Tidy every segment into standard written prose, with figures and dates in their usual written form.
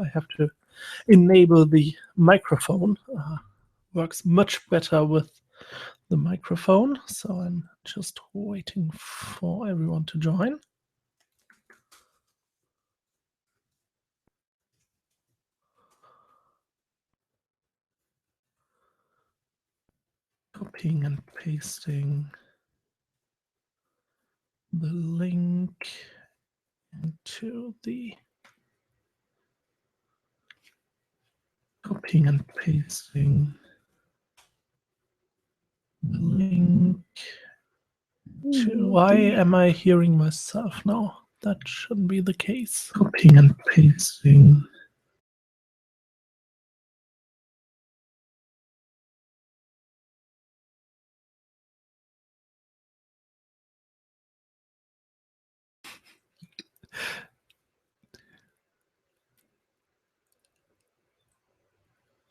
I have to enable the microphone. Works much better with the microphone. So I'm just waiting for everyone to join. Copying and pasting the link into the copying and pasting the link to. Why am I hearing myself now? That shouldn't be the case. Copying and pasting.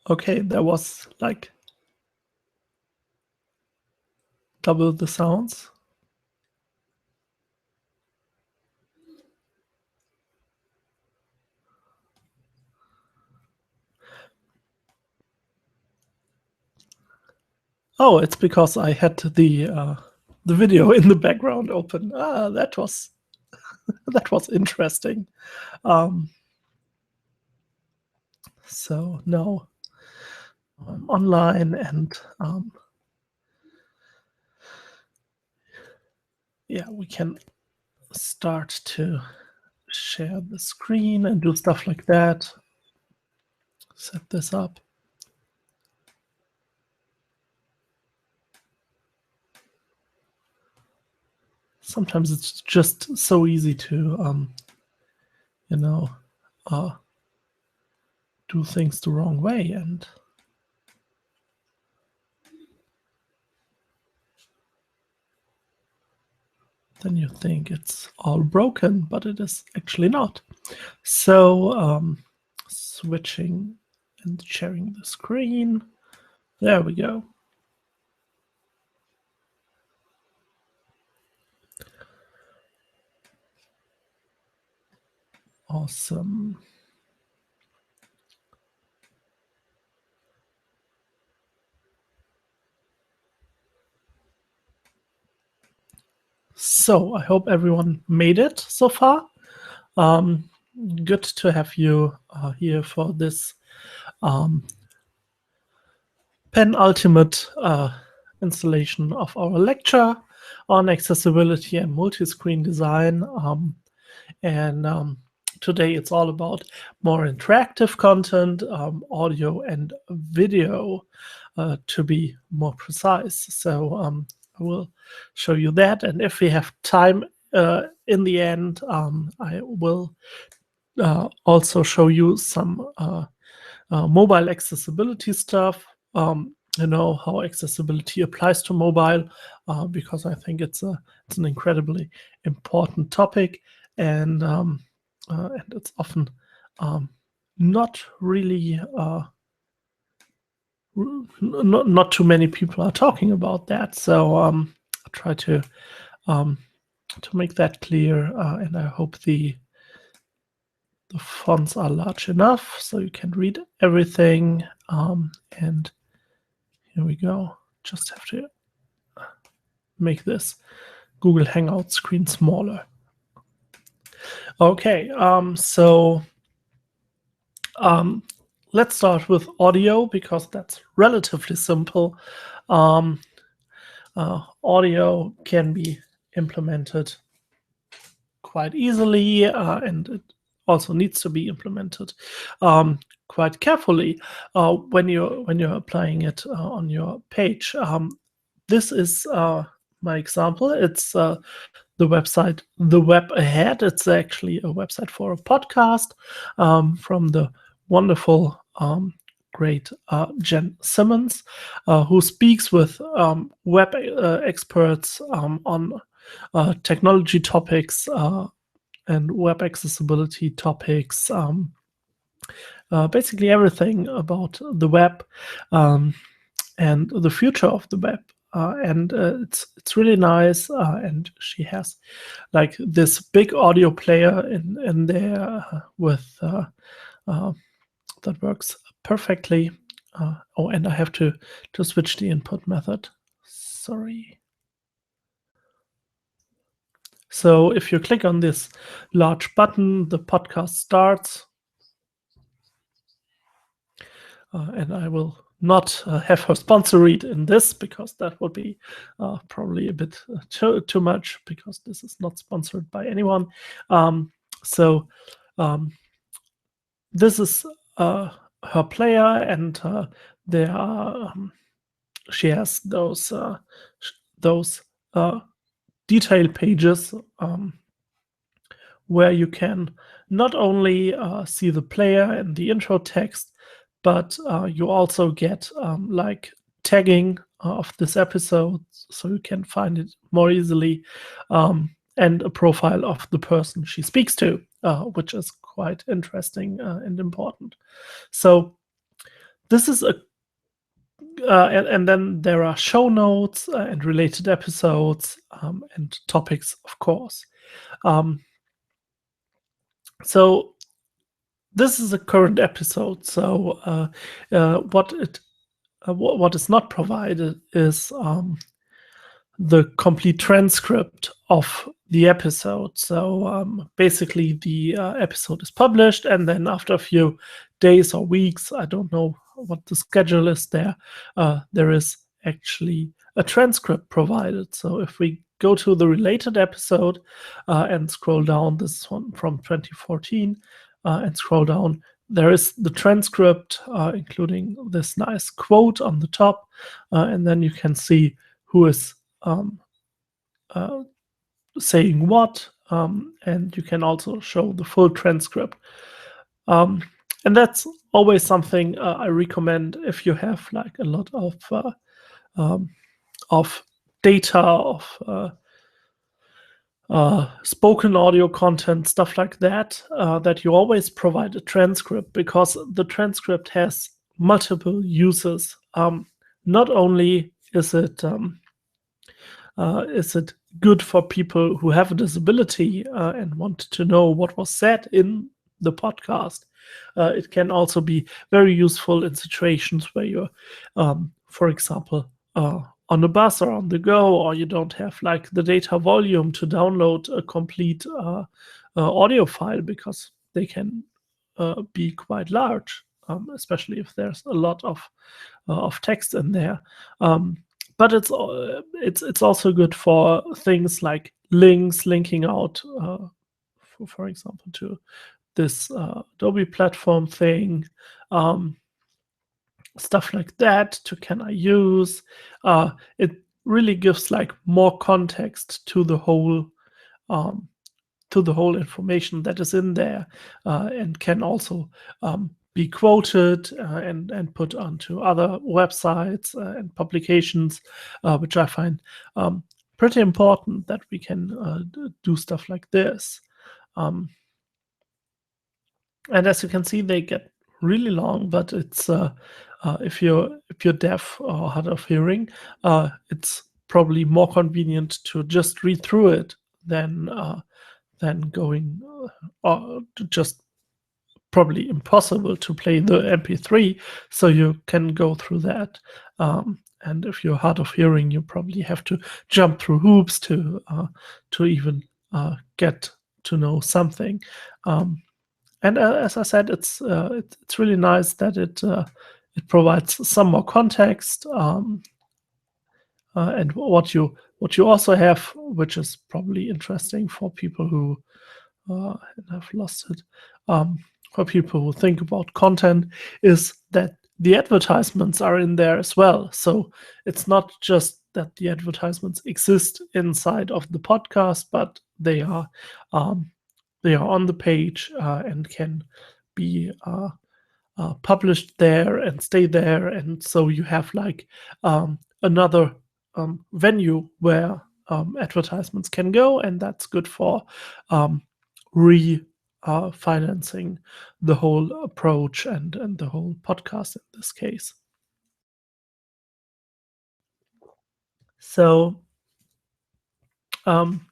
Okay, there was like double the sounds. Oh, it's because I had the video in the background open. That was that was interesting. So now I'm online, and yeah, we can start to share the screen and do stuff like that. Set this up. Sometimes it's just so easy to, do things the wrong way, and then you think it's all broken, but it is actually not. So switching and sharing the screen. There we go. Awesome. So I hope everyone made it so far. Good to have you here for this penultimate installation of our lecture on accessibility and multi-screen design. Today it's all about more interactive content, audio and video, to be more precise. So I will show you that, and if we have time in the end, I will also show you some mobile accessibility stuff. How accessibility applies to mobile, because I think it's an incredibly important topic, and it's often not really not too many people are talking about that. So I'll try to make that clear, and I hope the fonts are large enough so you can read everything. And here we go. Just have to make this Google Hangout screen smaller. Okay, let's start with audio, because that's relatively simple. Audio can be implemented quite easily, and it also needs to be implemented quite carefully when you're applying it on your page. This is my example. It's the website The Web Ahead. It's actually a website for a podcast from the wonderful, great Jen Simmons, who speaks with web experts on technology topics and web accessibility topics, basically everything about the web and the future of the web. And it's really nice, and she has like this big audio player in there with that works perfectly. Oh, and I have to switch the input method. Sorry. So if you click on this large button, the podcast starts. And I will not have her sponsor read in this because that would be probably a bit too much, because this is not sponsored by anyone. So um, this is her player, and there are she has those detail pages where you can not only see the player and the intro text, but you also get like tagging of this episode, so you can find it more easily, and a profile of the person she speaks to, which is quite interesting and important. So this is a and then there are show notes and related episodes and topics, of course. Um, so this is a current episode. So what is not provided is the complete transcript of the episode. So basically, the episode is published, and then after a few days or weeks, I don't know what the schedule is there, there is actually a transcript provided. So if we go to the related episode and scroll down, this one from 2014, and scroll down, there is the transcript, including this nice quote on the top, and then you can see who is saying what, and you can also show the full transcript. And that's always something I recommend if you have like a lot of data, of spoken audio content, stuff like that, that you always provide a transcript, because the transcript has multiple uses. Not only is it good for people who have a disability and want to know what was said in the podcast, it can also be very useful in situations where you're, for example, on a bus or on the go, or you don't have like the data volume to download a complete audio file, because they can be quite large, especially if there's a lot of text in there. But it's also good for things like linking out, for example, to this Adobe platform thing, um, stuff like that. To can I use? It really gives like more context um, to the whole information that is in there, and can also be quoted and put onto other websites and publications, which I find pretty important, that we can do stuff like this. And as you can see, they get really long, but it's if you're deaf or hard of hearing, it's probably more convenient to just read through it than going or to just probably impossible to play the MP3, so you can go through that. And if you're hard of hearing, you probably have to jump through hoops to even get to know something. And as I said, it's really nice that it provides some more context, and what you also have, which is probably interesting for people who and I've lost it. For people who think about content, is that the advertisements are in there as well. So it's not just that the advertisements exist inside of the podcast, but they are on the page and can be published there and stay there. And so you have like another venue where advertisements can go, and that's good for financing the whole approach and the whole podcast in this case. So um,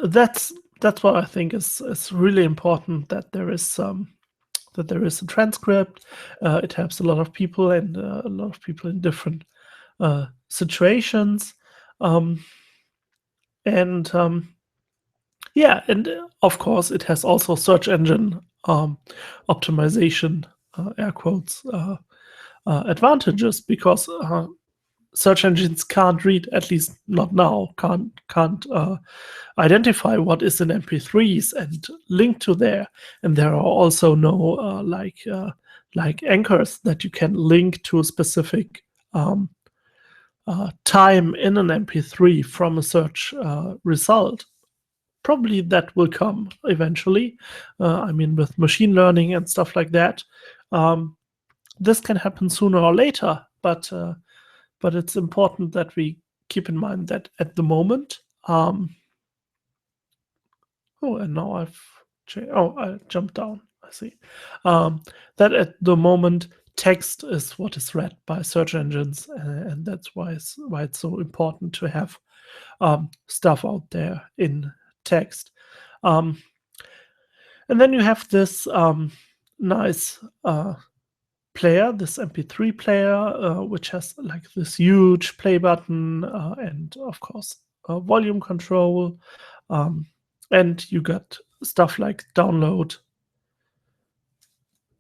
that's what I think is really important, that there is that there is a transcript. It helps a lot of people, and a lot of people in different situations. Um, and Yeah, and of course, it has also search engine optimization, air quotes, advantages, because search engines can't read, at least not now, can't identify what is in MP3s and link to there. And there are also no like anchors that you can link to a specific time in an MP3 from a search result. Probably that will come eventually. I mean, with machine learning and stuff like that, this can happen sooner or later. But it's important that we keep in mind that at the moment, oh, and now I jumped down. I see. That at the moment, text is what is read by search engines, and that's why it's so important to have stuff out there in text. Um, and then you have this nice player, this MP3 player, which has like this huge play button, and of course volume control, and you got stuff like download.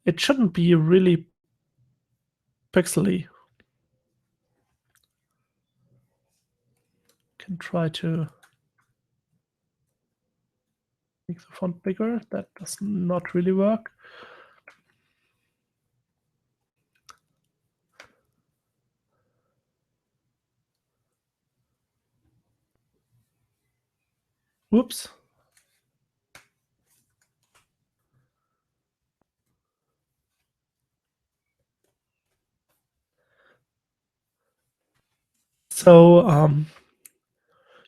It shouldn't be really pixely. Can try to make the font bigger. That does not really work. Whoops. So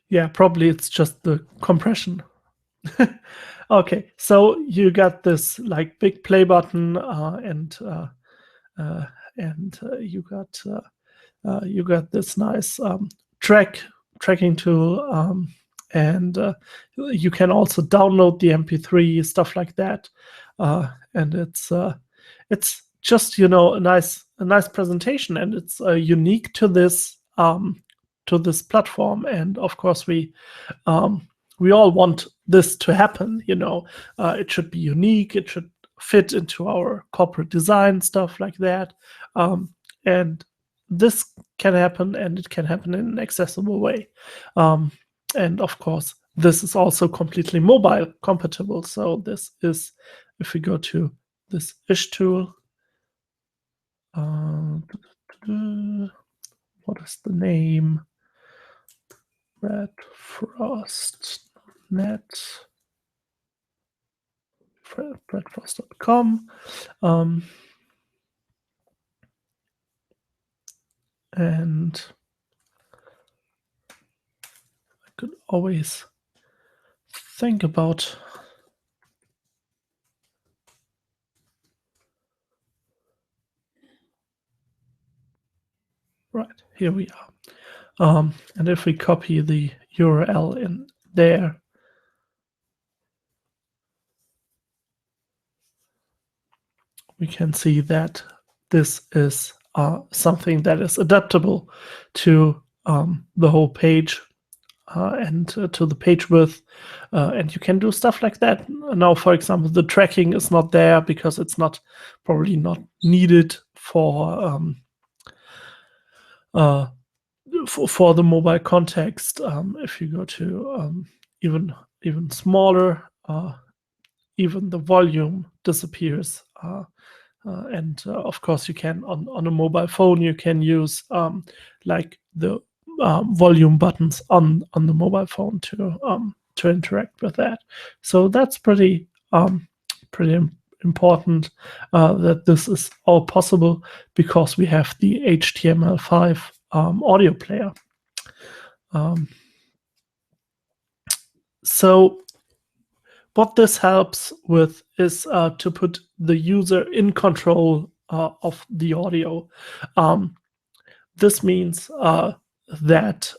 yeah, probably it's just the compression. Okay, so you got this like big play button, and you got this nice tracking tool, and you can also download the MP3 stuff like that, and it's just a nice presentation, and it's unique to this platform, and of course we all want this to happen. It should be unique, it should fit into our corporate design, stuff like that, and this can happen, and it can happen in an accessible way. And of course, this is also completely mobile compatible. So this is, if we go to this ish tool, what is the name? Bradfrost.net, bradfrost.com, and I could always think about right here we are, and if we copy the URL in there, we can see that this is something that is adaptable to the whole page, and to the page width, and you can do stuff like that. Now, for example, the tracking is not there because it's probably not needed for the mobile context. If you go to even smaller, even the volume disappears. And of course, you can on a mobile phone, you can use like the volume buttons on the mobile phone to interact with that. So that's pretty important, that this is all possible because we have the HTML5 audio player. So what this helps with is to put the user in control of the audio. This means that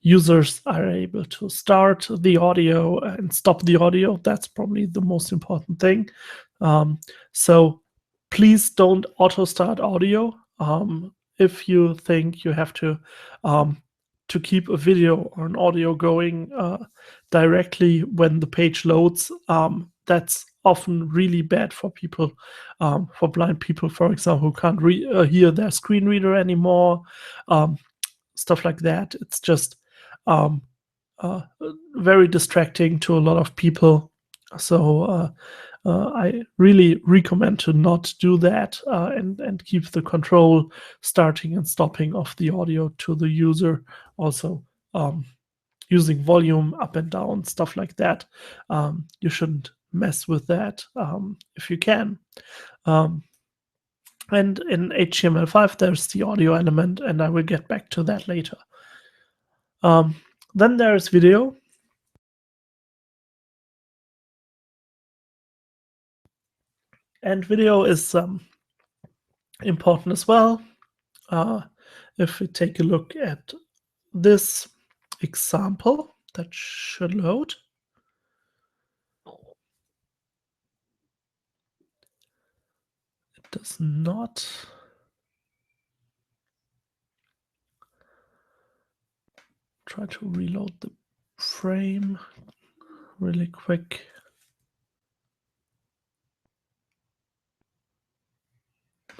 users are able to start the audio and stop the audio. That's probably the most important thing. So please don't auto start audio. If you think you have to keep a video or an audio going directly when the page loads, that's often really bad for people, for blind people, for example, who can't hear their screen reader anymore, um, stuff like that. It's just um, uh, very distracting to a lot of people. So I really recommend to not do that, and keep the control starting and stopping of the audio to the user. Also, using volume up and down, stuff like that. You shouldn't mess with that if you can. And in HTML5, there's the audio element, and I will get back to that later. Then there's video. And video is important as well. If we take a look at this example, that should load. It does not. Try to reload the frame really quick.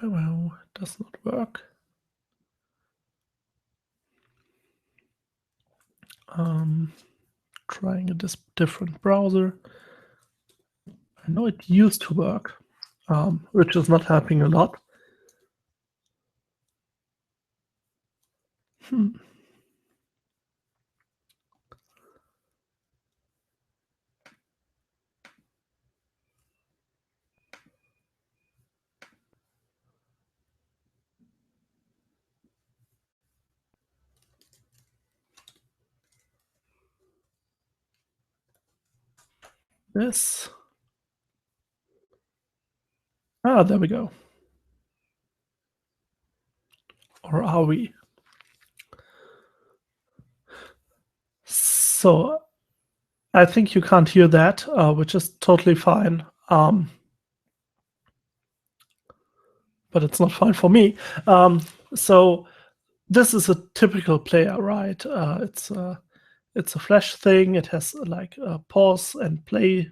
Well, it does not work. Trying a different browser. I know it used to work, which is not helping a lot. This. There we go. Or are we? So I think you can't hear that, which is totally fine. But it's not fine for me. So this is a typical player, right? It's a flash thing. It has like a pause and play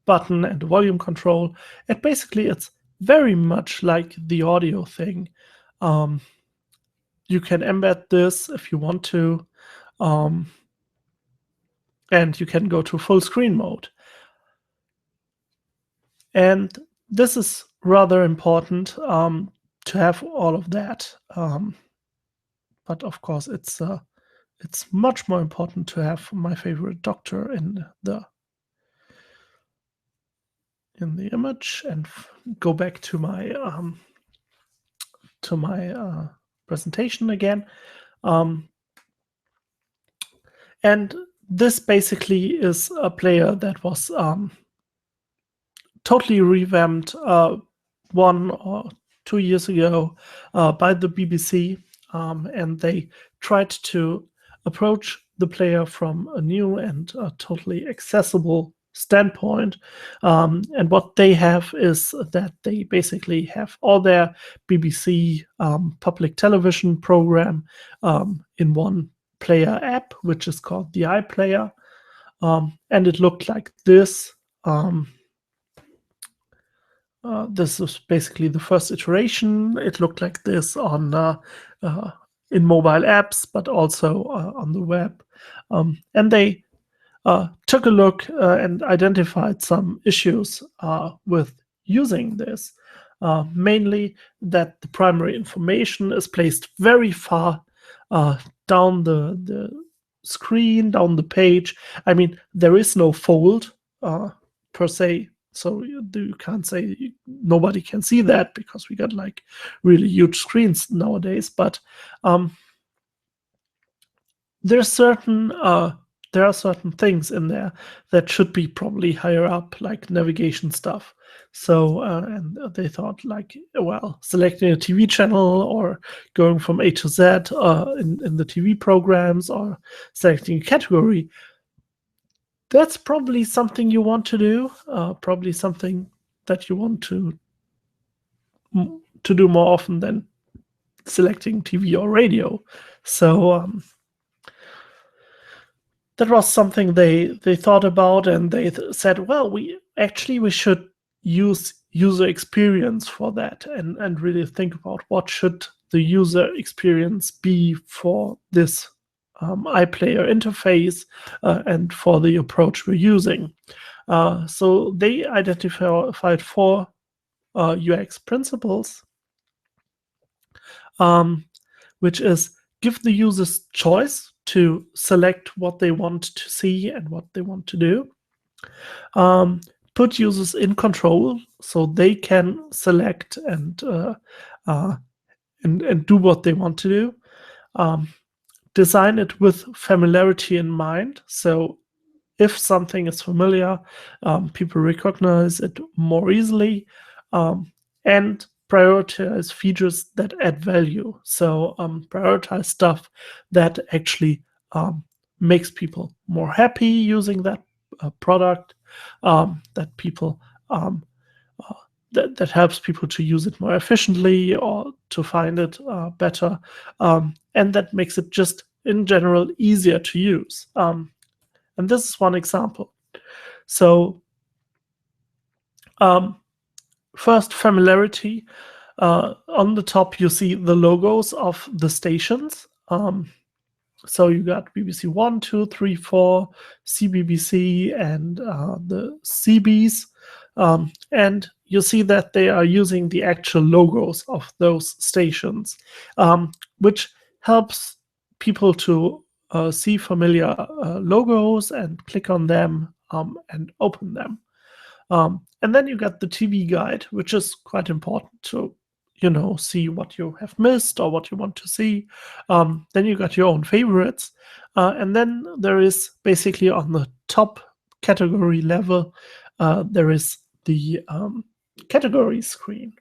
button and a volume control. And basically, it's very much like the audio thing. You can embed this if you want to, and you can go to full screen mode. And this is rather important to have all of that. But of course, it's much more important to have my favorite doctor in the image, and go back to my presentation again. And this basically is a player that was totally revamped 1 or 2 years ago by the BBC, and they tried to approach the player from a new and totally accessible standpoint. And what they have is that they basically have all their BBC public television program in one player app, which is called the iPlayer. And it looked like this. This is basically the first iteration. It looked like this on in mobile apps, but also on the web. And they took a look and identified some issues with using this. Mainly that the primary information is placed very far down the screen, down the page. I mean, there is no fold per se. So you can't say nobody can see that, because we got like really huge screens nowadays. But there are certain things in there that should be probably higher up, like navigation stuff. So and they thought, like, well, selecting a TV channel or going from A to Z in the TV programs, or selecting a category, that's probably something you want to do, probably something that you want to do more often than selecting TV or radio. So that was something they thought about, and they said, well, we should use user experience for that, and really think about what should the user experience be for this iPlayer interface and for the approach we're using. So they identified 4 UX principles, which is give the users choice to select what they want to see and what they want to do. Put users in control so they can select and do what they want to do. Design it with familiarity in mind. So if something is familiar, people recognize it more easily, and prioritize features that add value. So prioritize stuff that actually makes people more happy using that product, that people that helps people to use it more efficiently or to find it better, and that makes it just in general easier to use. And this is one example. So first, familiarity. On the top, you see the logos of the stations. So you got BBC 1, 2, 3, 4, CBBC, and the CBs. And you see that they are using the actual logos of those stations, which helps people to see familiar logos and click on them and open them. And then you got the TV guide, which is quite important to, see what you have missed or what you want to see. Then you got your own favorites. And then there is basically on the top category level, there is the category screen.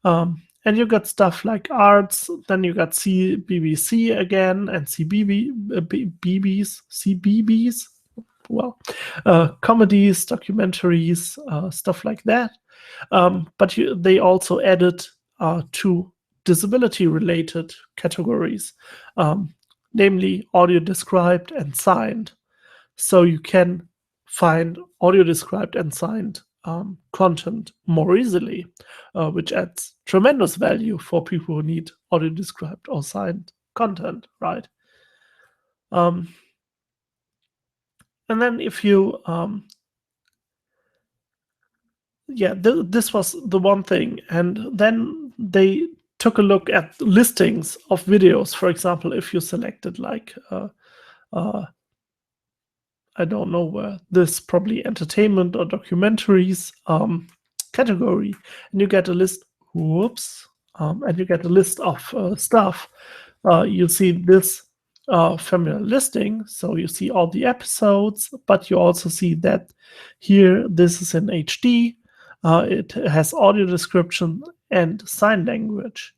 And you got stuff like arts, then you got CBBC again, and CBBS, well, comedies, documentaries, stuff like that. But they also added 2 disability-related categories, namely audio described and signed. So you can find audio described and signed content more easily, which adds tremendous value for people who need audio described or signed content, right? And then if you, this was the one thing. And then they took a look at listings of videos. For example, if you selected like, I don't know where, this probably entertainment or documentaries category, and you get a list, and you get a list of stuff. You see this familiar listing, so you see all the episodes, but you also see that here this is in HD. It has audio description and sign language.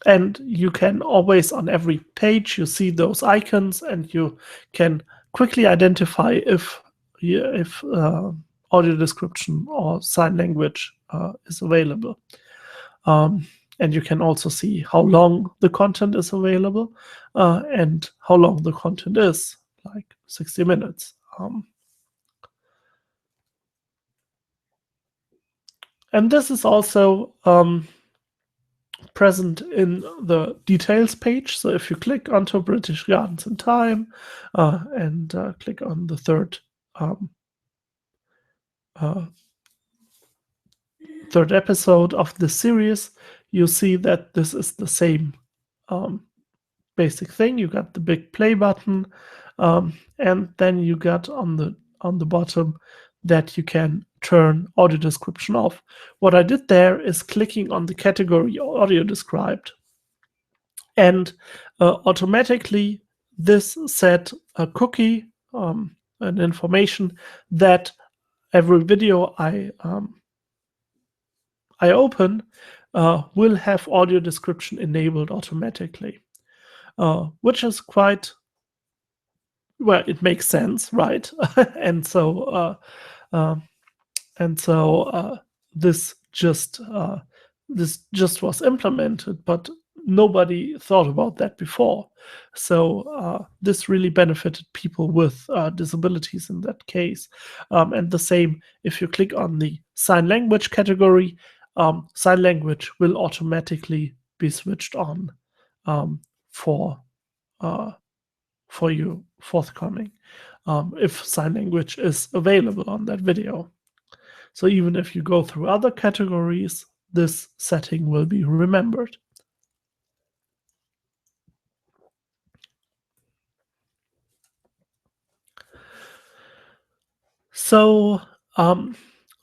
And you can always, on every page, you see those icons, and you can quickly identify if audio description or sign language is available. And you can also see how long the content is available and how long the content is, like 60 minutes. And this is also present in the details page. So if you click onto British Gardens in Time and click on the third episode of the series, you see that this is the same basic thing. You got the big play button, and then you got on the bottom that you can turn audio description off. What I did there is clicking on the category audio described, and automatically this set a cookie, an information that every video I open will have audio description enabled automatically, which is quite, well, it makes sense, right? And so And so this just was implemented, but nobody thought about that before. So this really benefited people with disabilities in that case. And the same, if you click on the sign language category, sign language will automatically be switched on for you forthcoming if sign language is available on that video. So even if you go through other categories, this setting will be remembered. So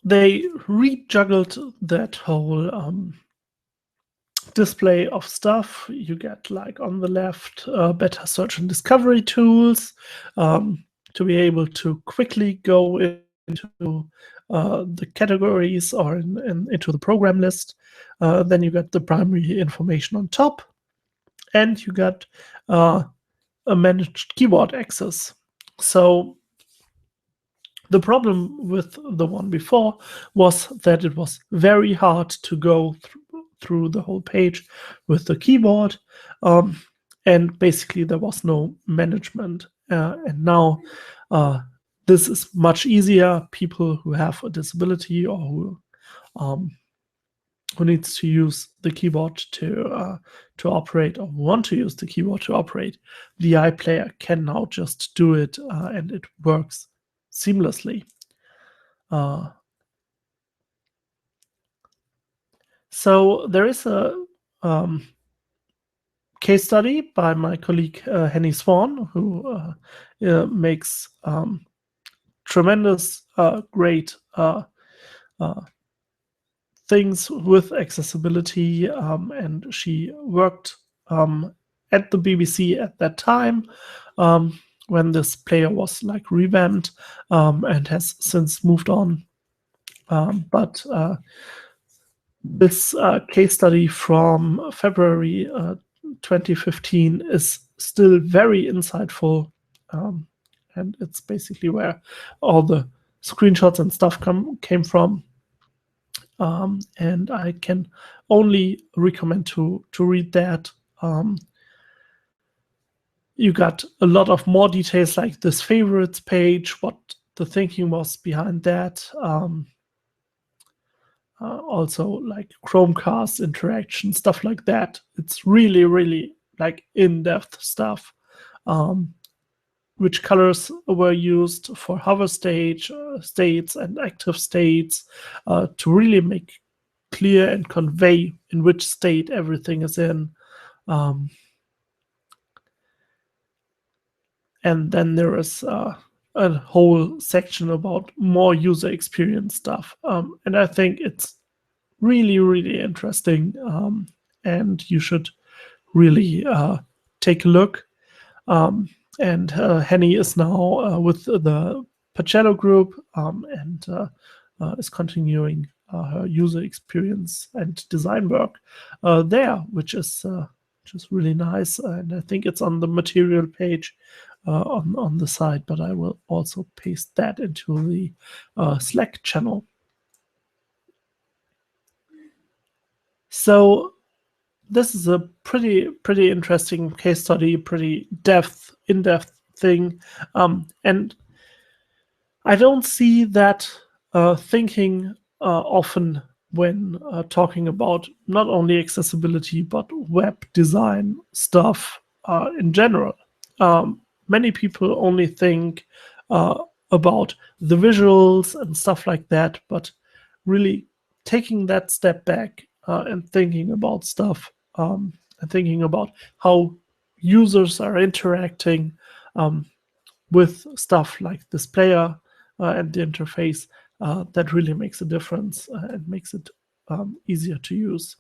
they rejuggled that whole display of stuff. You get, like, on the left, better search and discovery tools to be able to quickly go into the categories or into the program list. Then you get the primary information on top, and you got a managed keyboard access. So the problem with the one before was that it was very hard to go through the whole page with the keyboard, and basically there was no management. And now this is much easier. People who have a disability or who needs to use the keyboard to operate, or want to use the keyboard to operate the iPlayer, can now just do it, and it works seamlessly. So there is a case study by my colleague Henny Swan, who makes tremendous great things with accessibility, and she worked at the BBC at that time when this player was, like, revamped, and has since moved on. But this case study from February 2015 is still very insightful, and it's basically where all the screenshots and stuff came from. And I can only recommend to read that. You got a lot of more details, like this favorites page, what the thinking was behind that. Also, like Chromecast interaction, stuff like that. It's really, really, like, in-depth stuff. Which colors were used for hover states and active states, to really make clear and convey in which state everything is in. And then there is a whole section about more user experience stuff. And I think it's really, really interesting, and you should really take a look. And Henny is now with the Pacello group, and is continuing her user experience and design work there, which is really nice. And I think it's on the material page on the site, but I will also paste that into the Slack channel. So this is a pretty interesting case study, pretty in-depth thing, and I don't see that thinking often when talking about not only accessibility but web design stuff in general. Many people only think about the visuals and stuff like that, but really taking that step back and thinking about stuff, and thinking about how users are interacting with stuff like this player and the interface, that really makes a difference and makes it easier to use.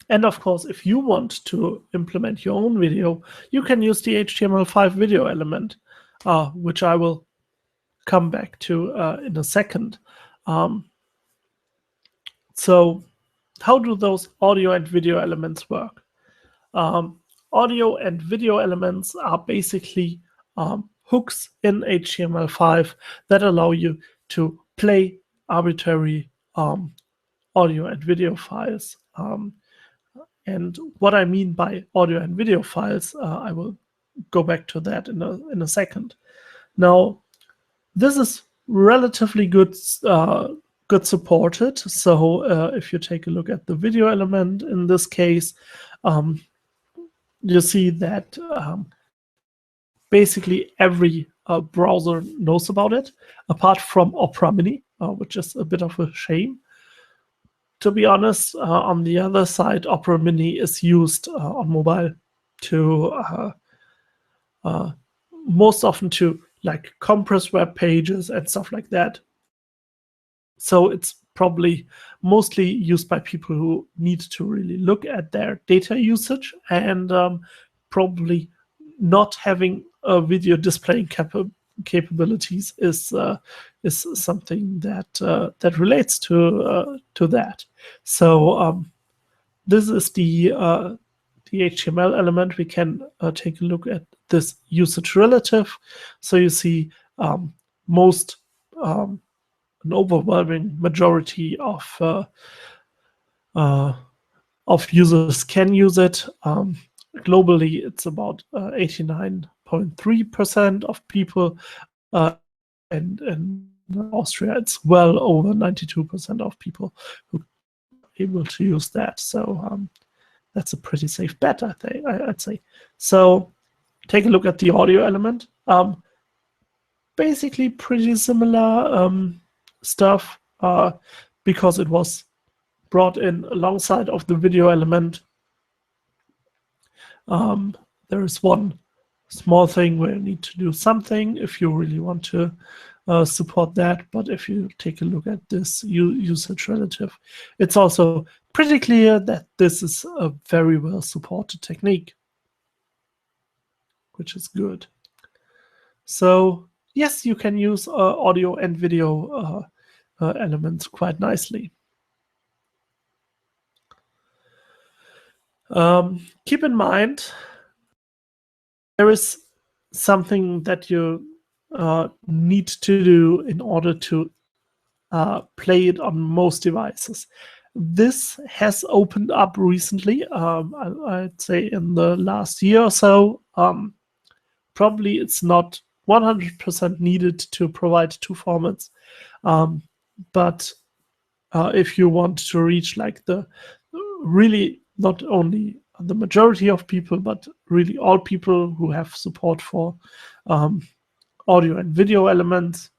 And of course, if you want to implement your own video, you can use the HTML5 video element, which I will come back to in a second. So how do those audio and video elements work? Audio and video elements are basically hooks in HTML5 that allow you to play arbitrary audio and video files. And what I mean by audio and video files, I will go back to that in a second. Now, this is relatively good supported. So if you take a look at the video element in this case, you see that basically every browser knows about it, apart from Opera Mini, which is a bit of a shame. To be honest, on the other side, Opera Mini is used on mobile to most often to like compress web pages and stuff like that. So it's probably mostly used by people who need to really look at their data usage, and probably not having a video displaying capabilities is something that that relates to that. So this is the HTML element. We can take a look at this usage relative. So you see most an overwhelming majority of users can use it. Globally, it's about 89.3% of people, and in Austria, it's well over 92% of people who are able to use that. So that's a pretty safe bet, I'd say. So take a look at the audio element. Basically, pretty similar stuff because it was brought in alongside of the video element. There is one small thing where you need to do something if you really want to support that. But if you take a look at this usage relative, it's also pretty clear that this is a very well supported technique, which is good. So yes, you can use audio and video elements quite nicely. Keep in mind, there is something that you need to do in order to play it on most devices. This has opened up recently, I'd say in the last year or so. Probably it's not 100% needed to provide two formats, but if you want to reach like the really not only the majority of people, but really all people who have support for audio and video elements,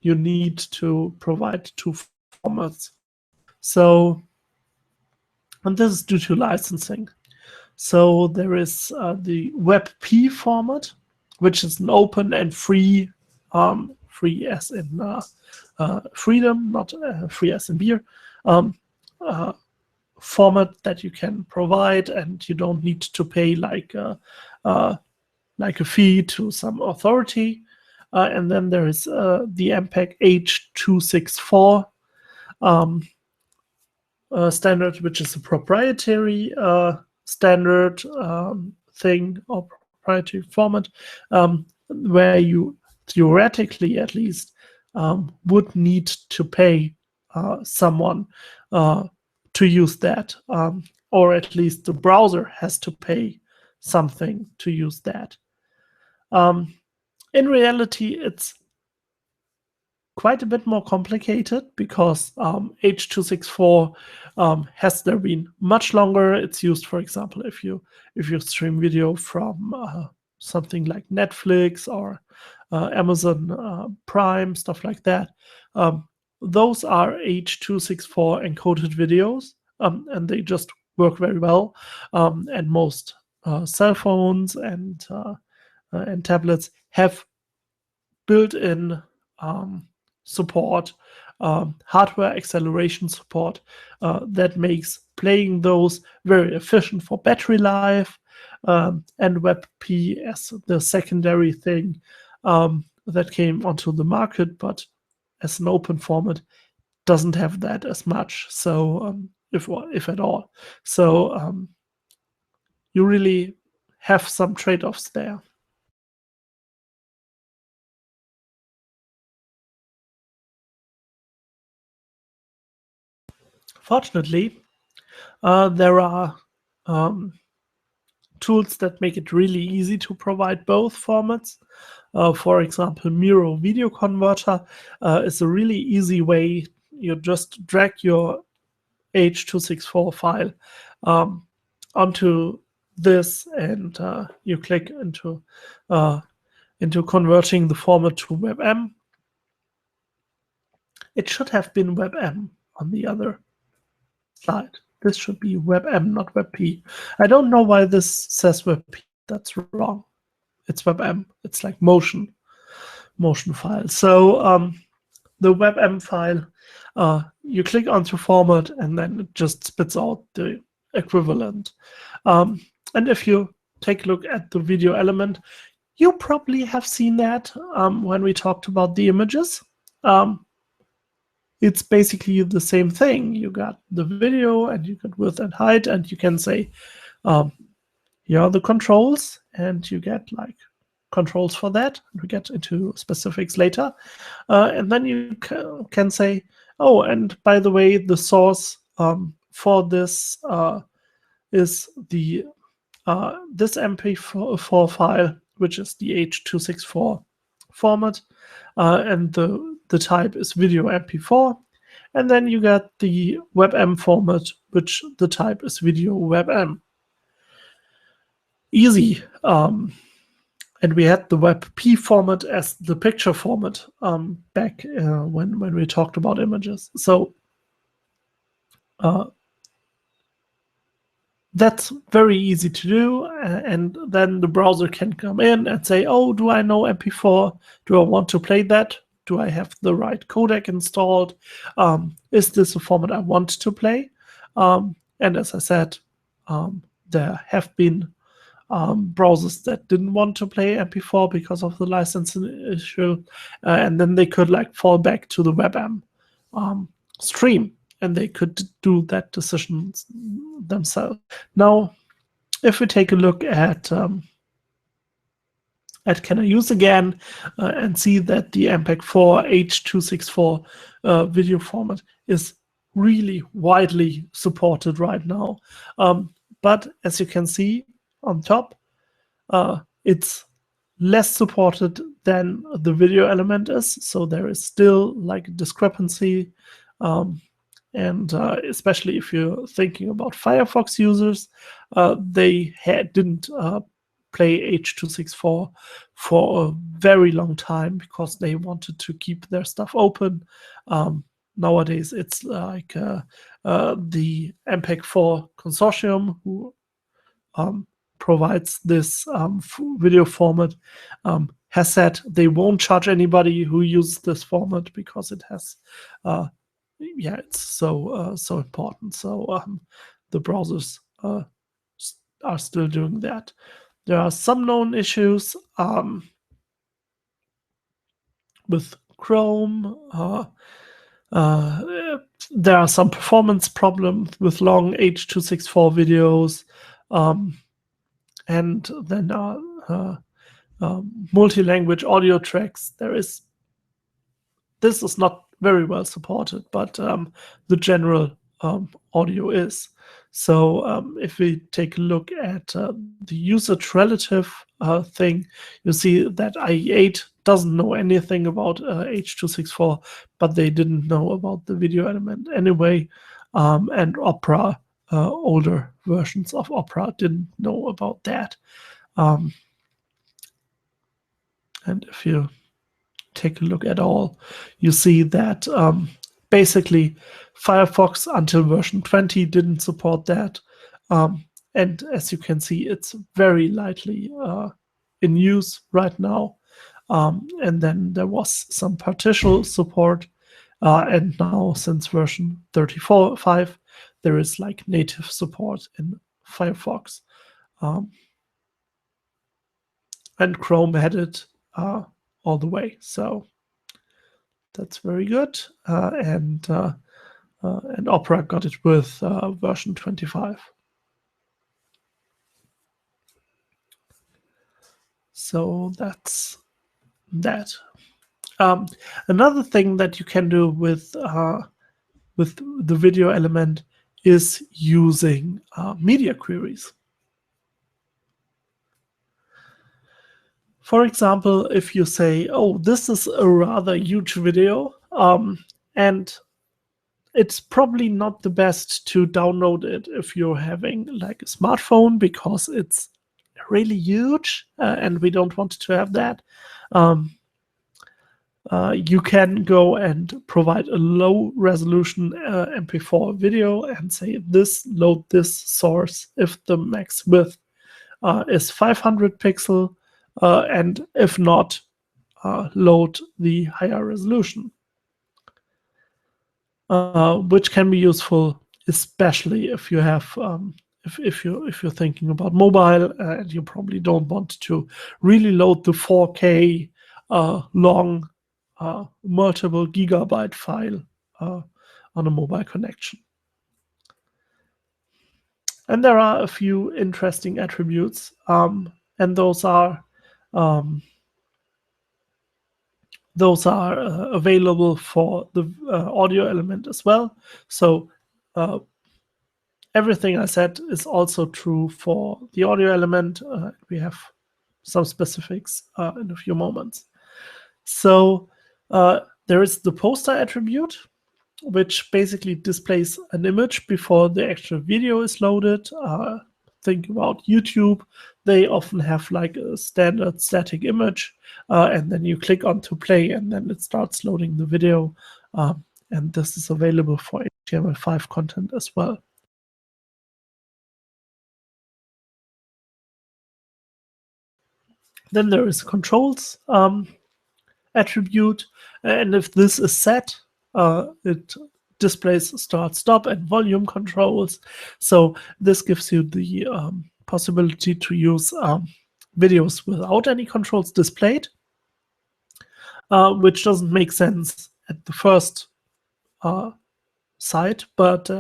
you need to provide two formats. So, and this is due to licensing. So there is the WebP format, which is an open and free, free as in freedom, not free as in beer, format that you can provide, and you don't need to pay like a fee to some authority. And then there is the MPEG H.264 standard, which is a proprietary standard thing or proprietary format, where you theoretically at least would need to pay someone to use that, or at least the browser has to pay something to use that. In reality, it's quite a bit more complicated because H.264 has there been much longer. It's used, for example, if you stream video from something like Netflix or Amazon Prime, stuff like that. Those are H.264 encoded videos, and they just work very well. And most cell phones and tablets have built-in support, hardware acceleration support, that makes playing those very efficient for battery life, and WebP as the secondary thing that came onto the market, but as an open format doesn't have that as much, so if at all. So you really have some trade-offs there. Fortunately, there are tools that make it really easy to provide both formats. For example, Miro Video Converter is a really easy way. You just drag your H.264 file onto this, and you click into converting the format to WebM. It should have been WebM on the other slide. This should be WebM, not WebP. I don't know why this says WebP. That's wrong. It's WebM. It's like motion file. So the WebM file, you click onto format, and then it just spits out the equivalent. And if you take a look at the video element, you probably have seen that when we talked about the images. It's basically the same thing. You got the video, and you got width and height, and you can say, here are the controls, and you get like controls for that. We get into specifics later. And then you can say, oh, and by the way, the source for this is the this MP4 file, which is the H.264 format, and the type is video MP4. And then you got the WebM format, which the type is video WebM. Easy. And we had the WebP format as the picture format back when we talked about images. So that's very easy to do. And then the browser can come in and say, oh, do I know MP4? Do I want to play that? Do I have the right codec installed? Is this a format I want to play? And as I said, there have been browsers that didn't want to play MP4 because of the licensing issue, and then they could like fall back to the WebM stream, and they could do that decision themselves. Now, if we take a look at Can I Use again and see that the MPEG-4 H.264 video format is really widely supported right now. But as you can see on top, it's less supported than the video element is. So there is still like a discrepancy. And especially if you're thinking about Firefox users, they didn't play H.264 for a very long time because they wanted to keep their stuff open. Nowadays, it's like the MPEG-4 consortium who provides this video format has said they won't charge anybody who uses this format because it has it's so important. So the browsers are still doing that. There are some known issues with Chrome. There are some performance problems with long H.264 videos. And then multi-language audio tracks. This is not very well supported, but the general audio is. So if we take a look at the usage relative thing, you see that IE8 doesn't know anything about H.264, but they didn't know about the video element anyway. And Opera, older versions of Opera didn't know about that. And if you take a look at all, you see that basically Firefox until version 20 didn't support that. And as you can see, it's very lightly in use right now. And then there was some partial support. And now since version 34.5, there is like native support in Firefox. And Chrome had it all the way. So that's very good. And Opera got it with version 25. So that's that. Another thing that you can do with with the video element is using media queries. For example, if you say, oh, this is a rather huge video, and it's probably not the best to download it if you're having like a smartphone, because it's really huge and we don't want to have that. You can go and provide a low resolution MP4 video and say load this source if the max width is 500 pixel, and if not, load the higher resolution, which can be useful, especially if you have if you're thinking about mobile and you probably don't want to really load the 4K long multiple gigabyte file on a mobile connection. And there are a few interesting attributes, and those are available for the audio element as well. So everything I said is also true for the audio element. We have some specifics in a few moments. So there is the poster attribute, which basically displays an image before the actual video is loaded. Think about YouTube. They often have like a standard static image, and then you click on to play, and then it starts loading the video. And this is available for HTML5 content as well. Then there is controls attribute, and if this is set, it displays start, stop, and volume controls. So this gives you the possibility to use videos without any controls displayed, which doesn't make sense at the first sight, but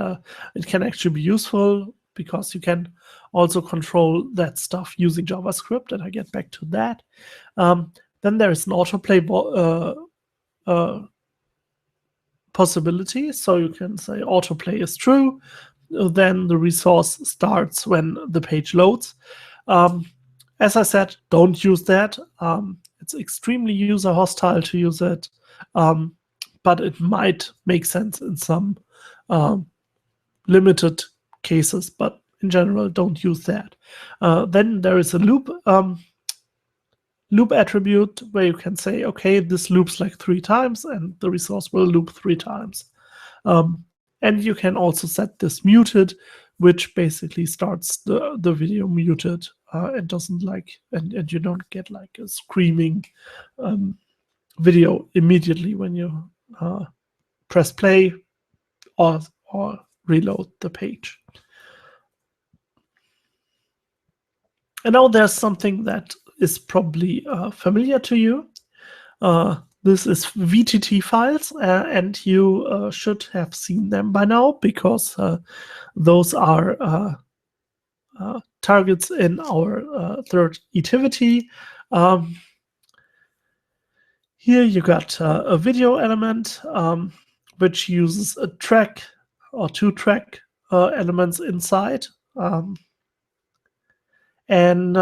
it can actually be useful because you can also control that stuff using JavaScript, and I get back to that. Then there is an autoplay possibility, so you can say autoplay is true, then the resource starts when the page loads. As I said, don't use that. It's extremely user hostile to use it, but it might make sense in some limited cases, but in general, don't use that. Then there is a loop attribute where you can say, okay, this loops like 3 times and the resource will loop 3 times. And you can also set this muted, which basically starts the video muted and doesn't and you don't get like a screaming video immediately when you press play or reload the page. And now there's something that is probably familiar to you. This is VTT files, and you should have seen them by now, because those are targets in our third activity. Here you got a video element, which uses a track or 2 track elements inside. And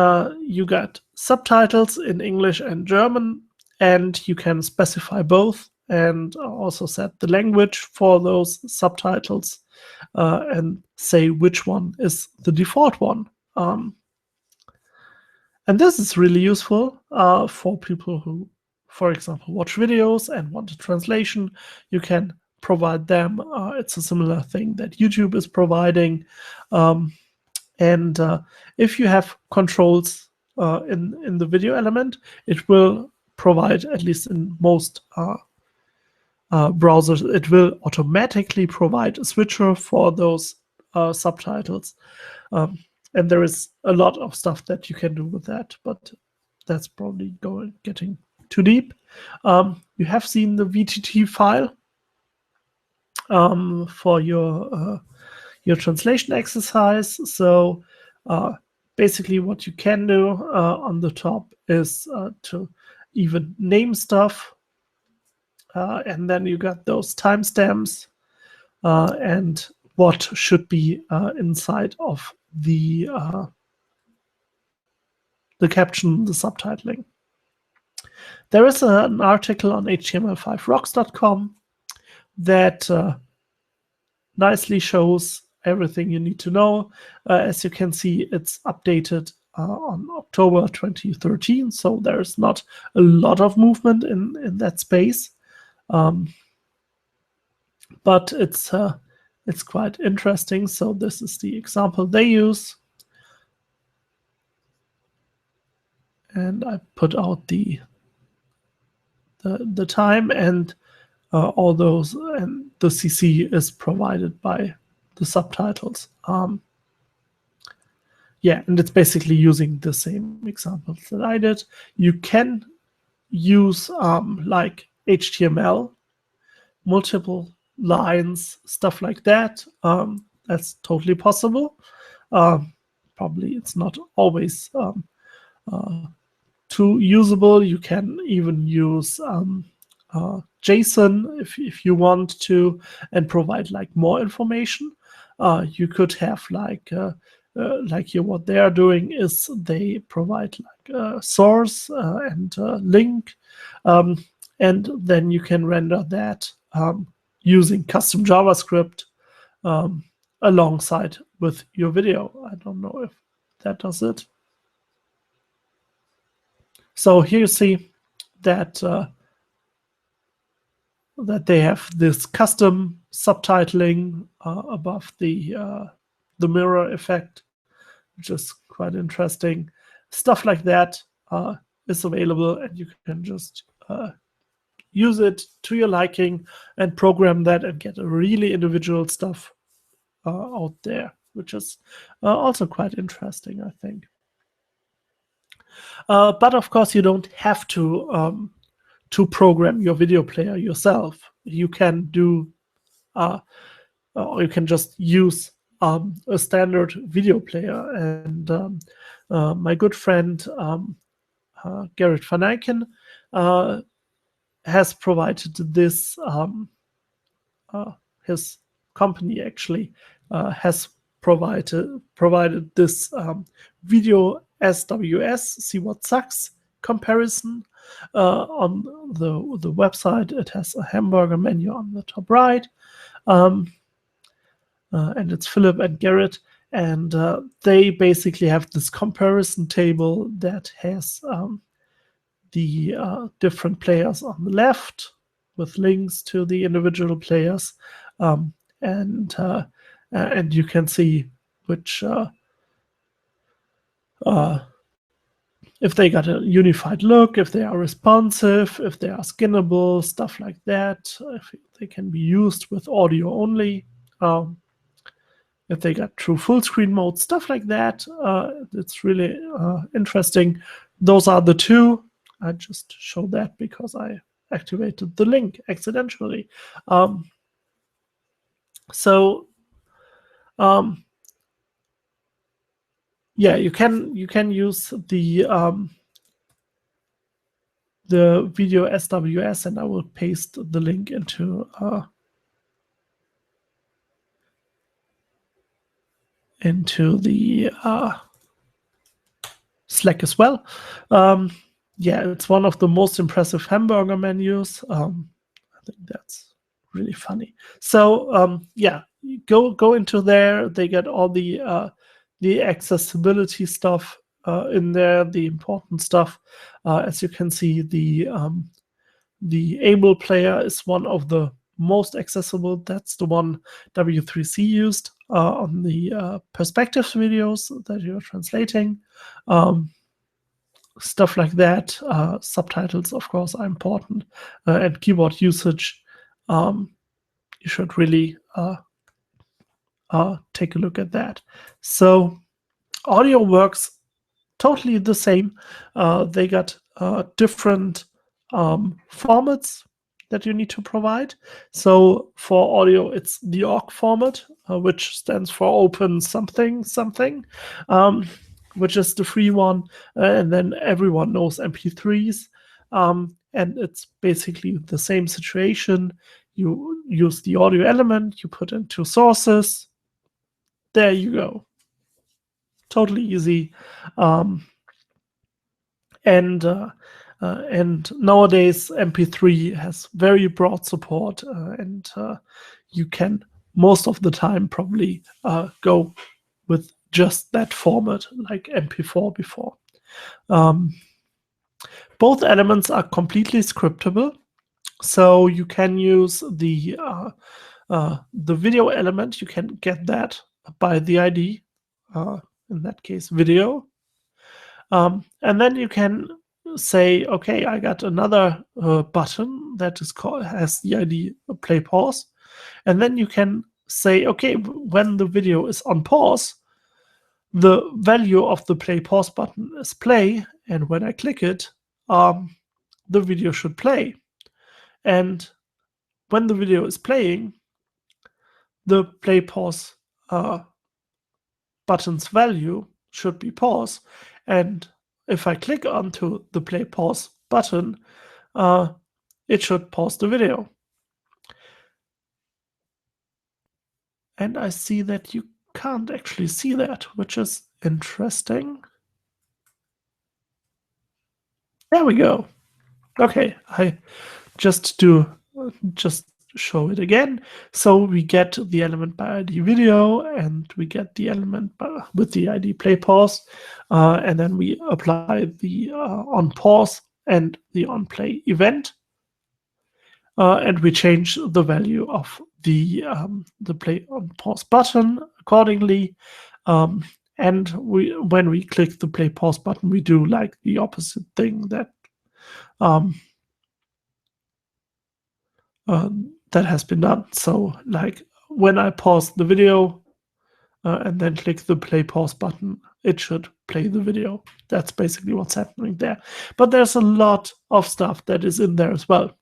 you got subtitles in English and German, and you can specify both and also set the language for those subtitles and say which one is the default one. And this is really useful for people who, for example, watch videos and want a translation. You can provide them. It's a similar thing that YouTube is providing. And if you have controls in the video element, it will provide, at least in most browsers, it will automatically provide a switcher for those subtitles. And there is a lot of stuff that you can do with that, but that's probably getting too deep. You have seen the VTT file for your translation exercise. So basically what you can do on the top is to even name stuff. And then you got those timestamps and what should be inside of the caption, the subtitling. There is an article on html5rocks.com that nicely shows everything you need to know. As you can see, it's updated on October 2013, so there's not a lot of movement in that space, but it's quite interesting. So this is the example they use, and I put out the time, and all those, and the CC is provided by the subtitles. Yeah, and it's basically using the same examples that I did. You can use like HTML, multiple lines, stuff like that. That's totally possible. Probably it's not always too usable. You can even use JSON if you want to, and provide like more information. You could have like here, what they are doing is they provide like a source and a link, and then you can render that using custom JavaScript alongside with your video. I don't know if that does it. So here you see that that they have this custom subtitling above the mirror effect, which is quite interesting. Stuff like that is available, and you can just use it to your liking and program that and get a really individual stuff out there, which is also quite interesting, I think. But of course, you don't have to program your video player yourself. You can do, or you can just use a standard video player. And my good friend Eggert van Eycken has provided this. His company actually has provided this video SWS, see what sucks comparison on the website. It has a hamburger menu on the top right, and it's Philip and Garrett, and they basically have this comparison table that has the different players on the left with links to the individual players, and you can see which if they got a unified look, if they are responsive, if they are skinnable, stuff like that, if they can be used with audio only, if they got true full screen mode, stuff like that. It's really interesting. Those are the two. I just showed that because I activated the link accidentally. Yeah, you can use the video SWS, and I will paste the link into the Slack as well. Yeah, it's one of the most impressive hamburger menus. I think that's really funny. So yeah, go into there. They get all the accessibility stuff in there, the important stuff. As you can see, the Able player is one of the most accessible. That's the one W3C used on the perspectives videos that you're translating. Stuff like that. Subtitles, of course, are important, and keyboard usage. You should really take a look at that. So audio works totally the same. They got different formats that you need to provide. So for audio, it's the OGG format, which stands for open something something, which is the free one. And then everyone knows MP3s. and it's basically the same situation. You use the audio element, you put in two sources. There you go. Totally easy. Um, and nowadays MP3 has very broad support, and you can most of the time probably go with just that format like MP4 before. Both elements are completely scriptable, so you can use the video element. You can get that by the ID, in that case video, and then you can say, okay, I got another button that is called has the ID play pause, and then you can say, okay, when the video is on pause, the value of the play pause button is play, and when I click it, the video should play. And when the video is playing, the play pause button's value should be pause. And if I click onto the play pause button, it should pause the video. And I see that you can't actually see that, which is interesting. There we go. Okay, I just show it again. So we get the element by ID video, and we get the element with the ID play pause, and then we apply the on pause and the on play event, and we change the value of the play on pause button accordingly. And when we click the play pause button, we do like the opposite thing that that has been done. So like when I pause the video and then click the play pause button, it should play the video. That's basically what's happening there. But there's a lot of stuff that is in there as well.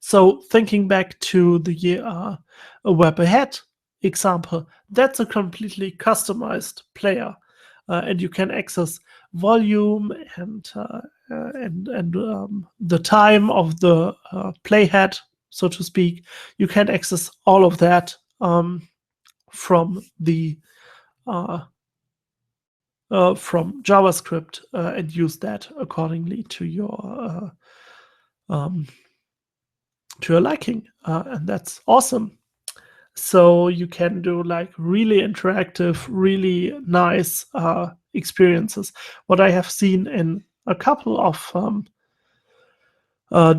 So thinking back to the a web ahead example, that's a completely customized player, and you can access volume and the time of the playhead, so to speak. You can access all of that from the from JavaScript and use that accordingly to your liking, and that's awesome. So you can do like really interactive, really nice experiences. What I have seen in a couple of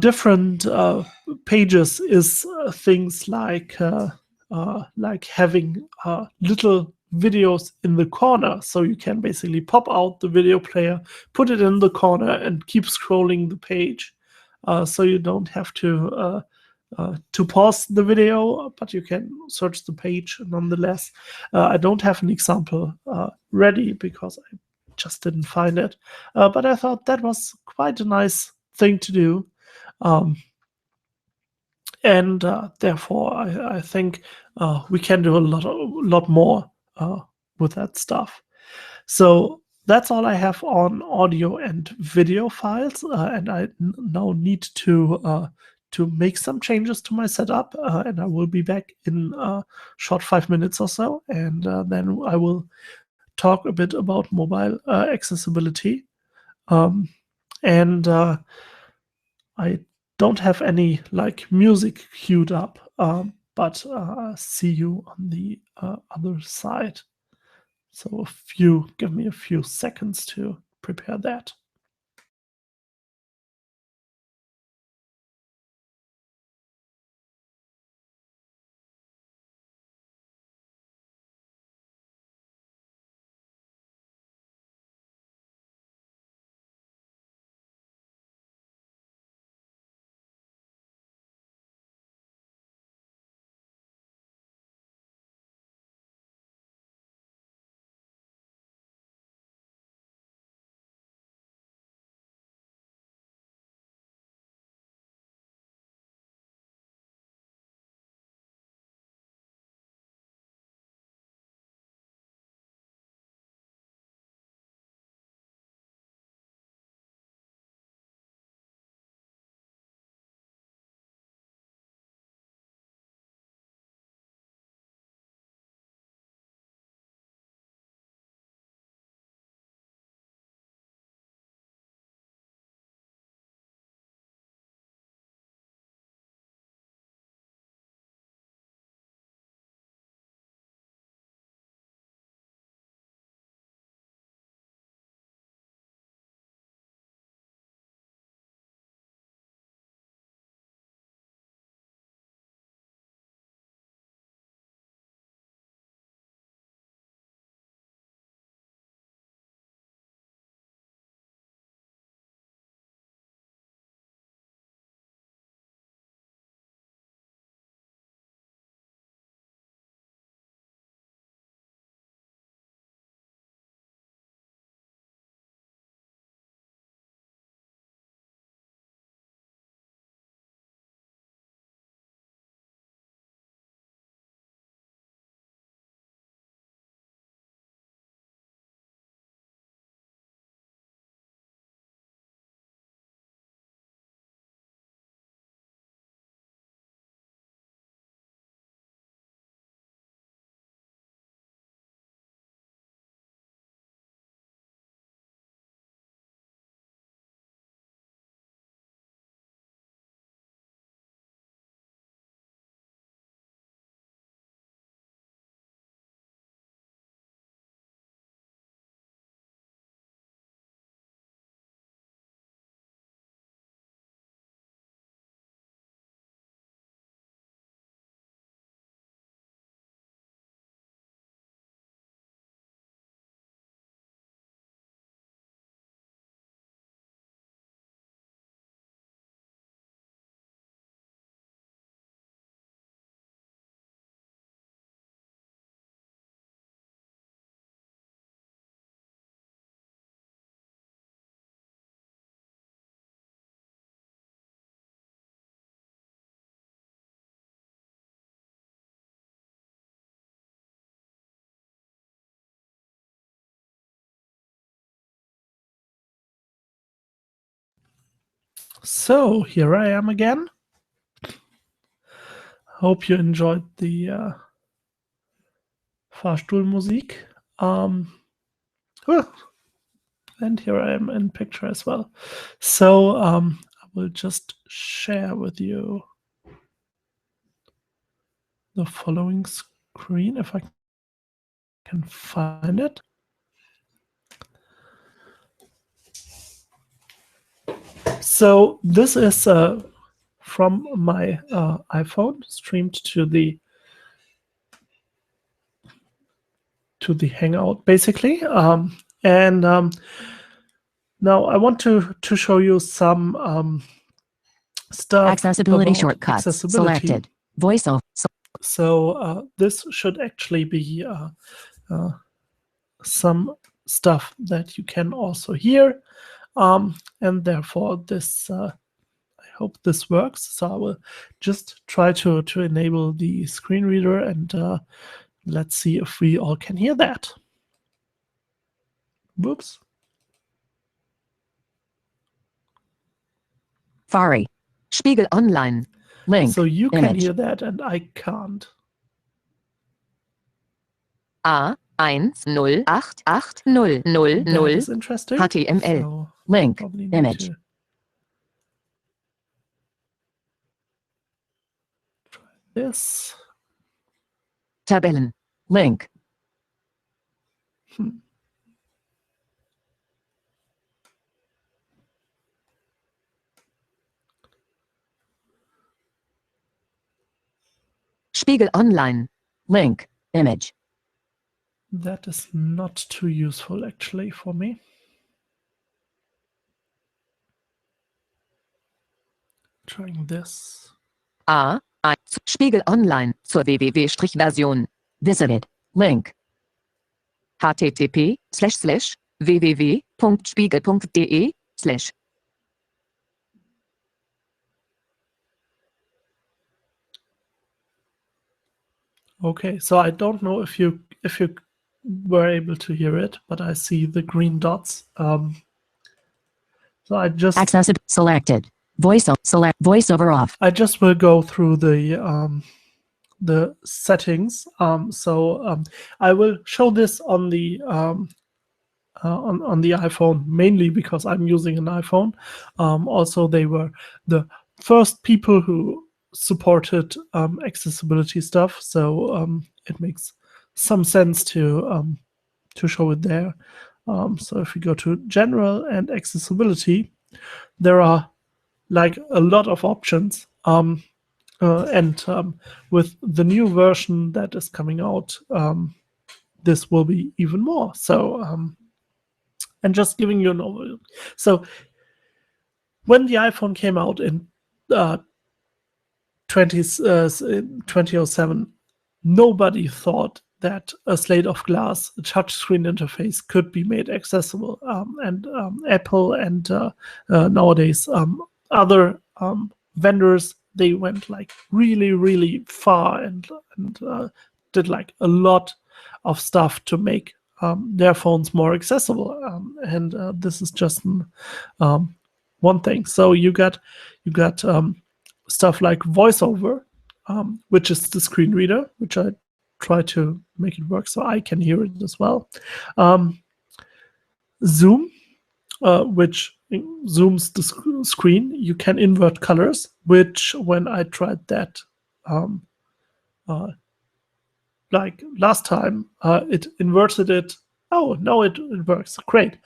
different pages is things like having little videos in the corner, so you can basically pop out the video player, put it in the corner, and keep scrolling the page. So you don't have to pause the video, but you can search the page nonetheless. I don't have an example ready because I just didn't find it, but I thought that was quite a nice thing to do. And therefore, I think we can do a lot more with that stuff. So that's all I have on audio and video files, and I now need to make some changes to my setup, and I will be back in a short 5 minutes or so, and then I will talk a bit about mobile accessibility. And I don't have any like music queued up, but see you on the other side. So if you give me a few seconds to prepare that. So here I am again. Hope you enjoyed the Fahrstuhlmusik. And here I am in picture as well. So I will just share with you the following screen if I can find it. So this is from my iPhone, streamed to the Hangout, basically. Now I want to show you some stuff. Accessibility about shortcuts accessibility. selected. Voiceover. So this should actually be some stuff that you can also hear, and therefore this I hope this works. So I will just try to enable the screen reader, and let's see if we all can hear that. Whoops. Fari. Spiegel Online. Link. So you can Image. hear that and I can't. A10880000 That is interesting. HTML. So Link. probably need Image. to try this. Tabellen. Link. Spiegel Online. Link. Image. That is not too useful actually for me. Trying this. Spiegel Online zur www-Version. Visit. Link. http://www.spiegel.de/ Okay, so I don't know if you were able to hear it, but I see the green dots. So I just Accessible selected. Voiceover off. I just will go through the settings. I will show this on the on the iPhone mainly because I'm using an iPhone. Also, they were the first people who supported accessibility stuff, so it makes some sense to show it there. So if we go to general and accessibility, there are like a lot of options. With the new version that is coming out, this will be even more. So, and just giving you an overview. So, when the iPhone came out in 2007, nobody thought that a slate of glass, a touchscreen interface, could be made accessible. Apple and nowadays other vendors, they went like really, really far and did like a lot of stuff to make their phones more accessible. This is just one thing. So you got stuff like VoiceOver, which is the screen reader, which I try to make it work so I can hear it as well. Zoom, which zooms the screen. You can invert colors, which when I tried that like last time, it inverted it. Oh, no, it works. Great.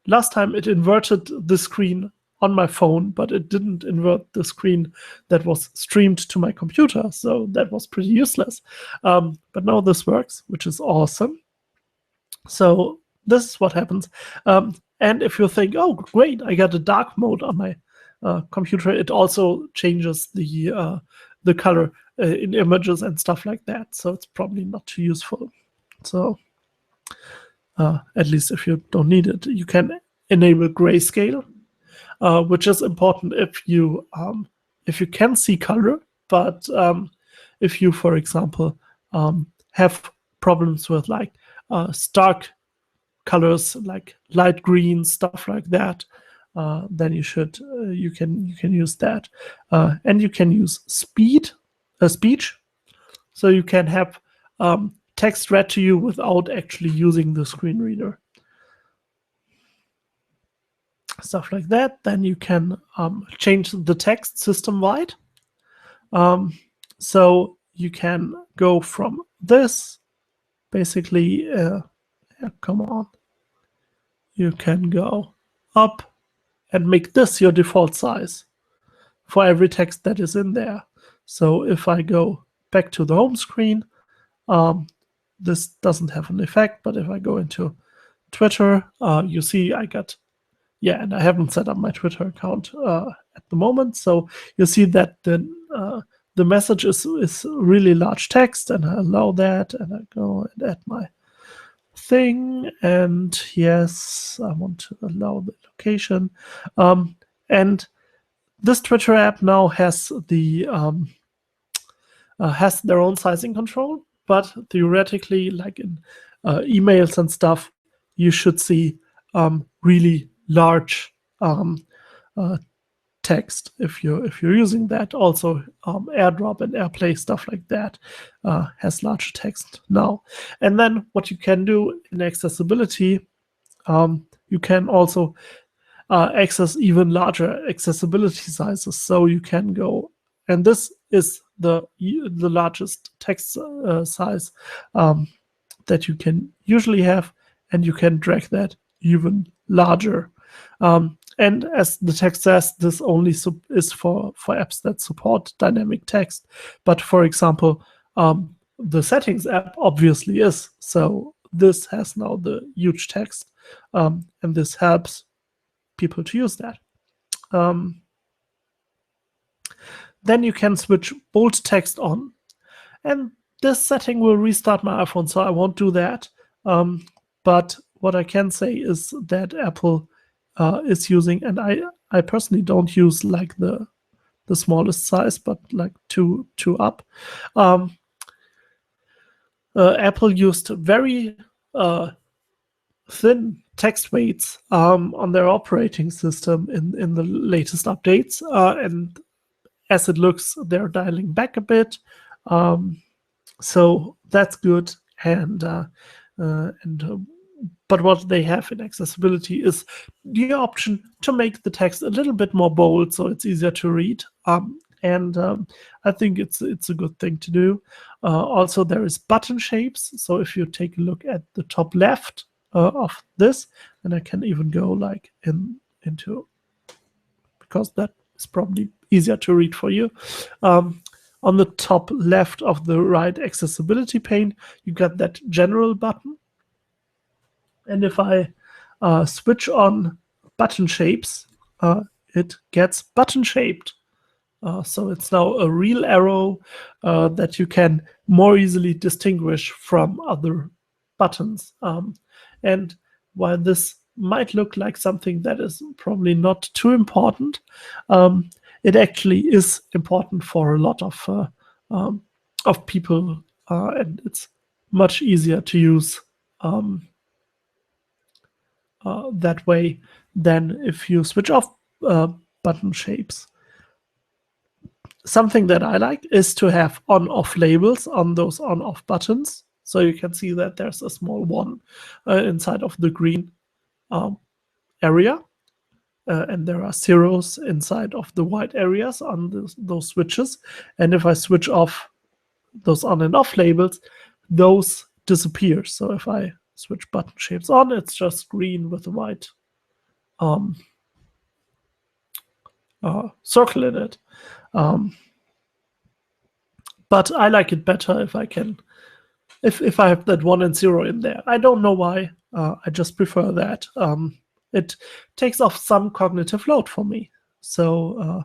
Last time it inverted the screen on my phone, but it didn't invert the screen that was streamed to my computer. So that was pretty useless. But now this works, which is awesome. So this is what happens. And if you think, oh, great, I got a dark mode on my computer, it also changes the color in images and stuff like that. So it's probably not too useful. So at least if you don't need it, you can enable grayscale, which is important if you can see color, but if you, for example, have problems with like stark colors like light green, stuff like that, then you should you can use that, and you can use speech, so you can have text read to you without actually using the screen reader. Stuff like that. Then you can change the text system-wide. So you can go from this, basically, come on. You can go up and make this your default size for every text that is in there. So if I go back to the home screen, this doesn't have an effect, but if I go into Twitter, you see I got, yeah, and I haven't set up my Twitter account at the moment, so you see that the message is really large text, and I allow that, and I go and add my thing, and yes, I want to allow the location, and this Twitter app now has the has their own sizing control, but theoretically, like in emails and stuff, you should see really large text if you're using that. Also, AirDrop and AirPlay, stuff like that, has larger text now. And then what you can do in accessibility, you can also access even larger accessibility sizes. So you can go, and this is the largest text size that you can usually have, and you can drag that even larger. And as the text says, this only is for apps that support dynamic text. But for example, the settings app obviously is. So this has now the huge text, and this helps people to use that. Then you can switch bold text on. And this setting will restart my iPhone, so I won't do that. But what I can say is that Apple is using, and I personally don't use like the smallest size, but like two up. Apple used very thin text weights on their operating system in the latest updates, and as it looks, they're dialing back a bit, so that's good. But what they have in accessibility is the option to make the text a little bit more bold, so it's easier to read. And I think it's a good thing to do. Also, there is button shapes. So if you take a look at the top left of this, and I can even go like into, because that is probably easier to read for you. On the top left of the right accessibility pane, you got that general button. And if I switch on button shapes, it gets button shaped. So it's now a real arrow that you can more easily distinguish from other buttons. And while this might look like something that is probably not too important, it actually is important for a lot of people, and it's much easier to use that way than if you switch off button shapes. Something that I like is to have on-off labels on those on-off buttons. So you can see that there's a small one inside of the green area. And there are zeros inside of the white areas on those switches. And if I switch off those on and off labels, those disappear. So if I switch button shapes on, it's just green with a white circle in it. But I like it better if I can, if I have that 1 and 0 in there. I don't know why. I just prefer that. It takes off some cognitive load for me. So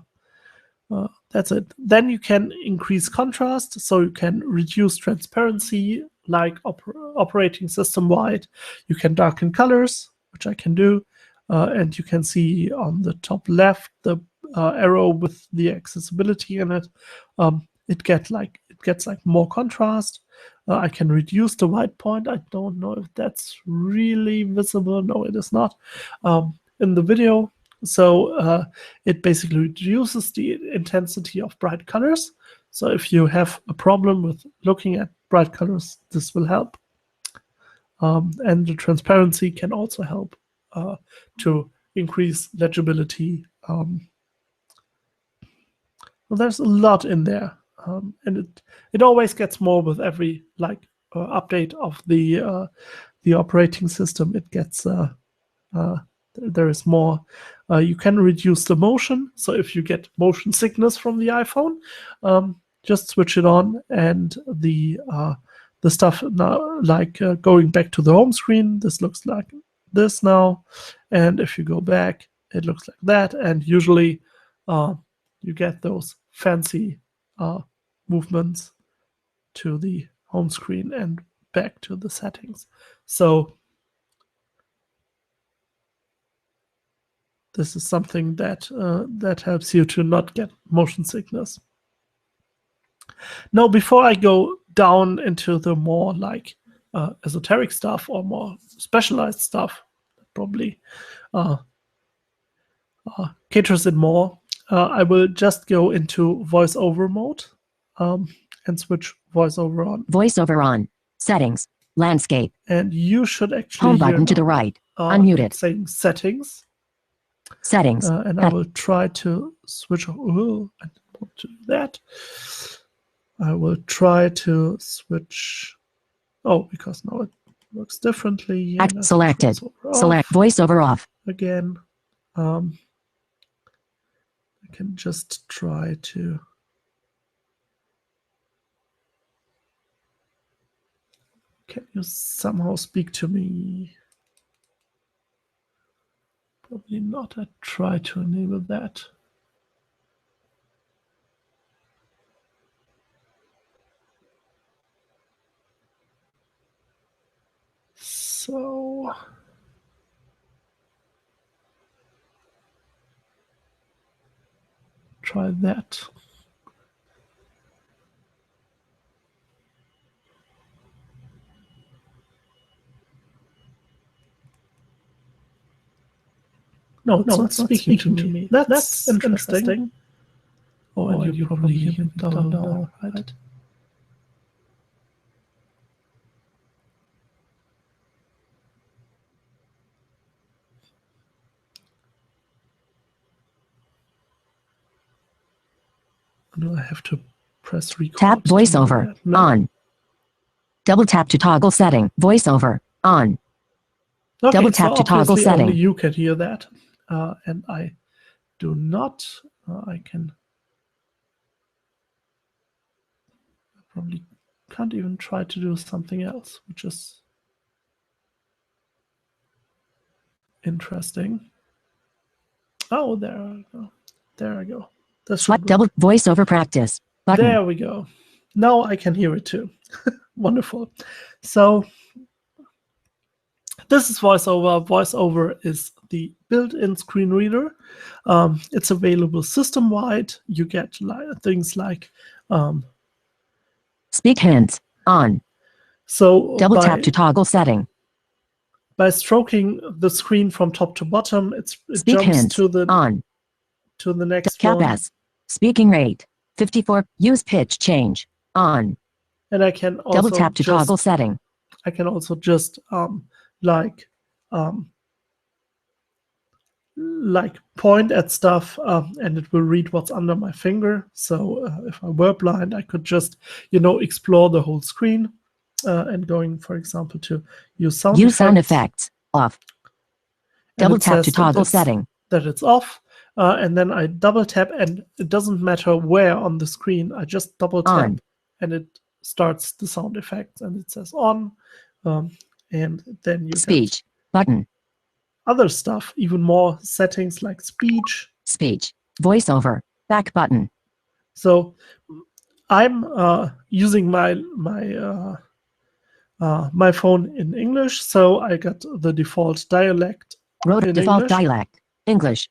that's it. Then you can increase contrast, so you can reduce transparency, like operating system wide. You can darken colors, which I can do, and you can see on the top left the arrow with the accessibility in it. It gets like more contrast. I can reduce the white point. I don't know if that's really visible. No, it is not in the video. So it basically reduces the intensity of bright colors. So if you have a problem with looking at bright colors, this will help. And the transparency can also help to increase legibility. Well, there's a lot in there, and it always gets more with every update of the operating system. It gets there is more. You can reduce the motion. So if you get motion sickness from the iPhone, just switch it on, and the stuff now, going back to the home screen, this looks like this now, and if you go back, it looks like that. And usually, you get those fancy movements to the home screen and back to the settings. So this is something that that helps you to not get motion sickness. Now, before I go down into the more esoteric stuff or more specialized stuff, probably caters it more, I will just go into voiceover mode and switch voiceover on. Voiceover on. Settings. Landscape. And you should actually Home button to the right. Unmuted. Saying settings. Settings. And I will try to switch. I don't want to do that. I will try to switch. Oh, because now it works differently. Selected. Select voiceover off. Again. I can just try to. Can you somehow speak to me? Probably not. I try to enable that. So try that. No, it's not speaking to me. That's interesting. Oh, and you probably hear it down now, right? Do I have to press record? Tap voiceover on. Double tap to toggle setting. Voiceover on. Okay, Double tap to toggle setting. Only you can hear that, and I do not. I probably can't even try to do something else, which is interesting. Oh, there I go. There I go. That's Swipe double voiceover practice button. There we go. Now I can hear it too. Wonderful. So this is VoiceOver. VoiceOver is the built-in screen reader. It's available system-wide. You get things like speak hints on. So double tap to toggle setting. By stroking the screen from top to bottom, it speak jumps hints to the on. To the next Cap one. S. Speaking rate 54. Use pitch change on. And I can also double tap to toggle setting. I can also just point at stuff and it will read what's under my finger. So if I were blind, I could just explore the whole screen and going, for example, to use sound effects. Sound effects off. Double tap to toggle setting. That it's off. And then I double tap, and it doesn't matter where on the screen. I just double tap, and it starts the sound effects, and it says on. And then you speech button. Other stuff, even more settings like speech, voiceover, back button. So I'm using my phone in English, so I got the default dialect. Default dialect. English,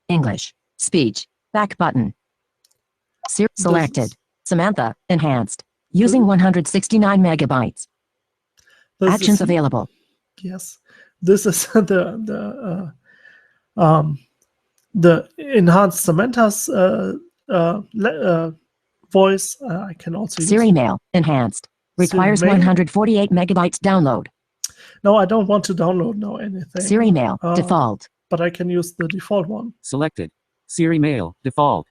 English, speech, back button. Selected. Samantha, enhanced. Using 169 megabytes. Actions available. Yes. This is the The enhanced Samantha's voice, I can also use. Siri Mail, enhanced. Requires Mail. 148 megabytes download. No, I don't want to download now anything. Siri Mail, default. But I can use the default one. Selected. Siri Mail, default.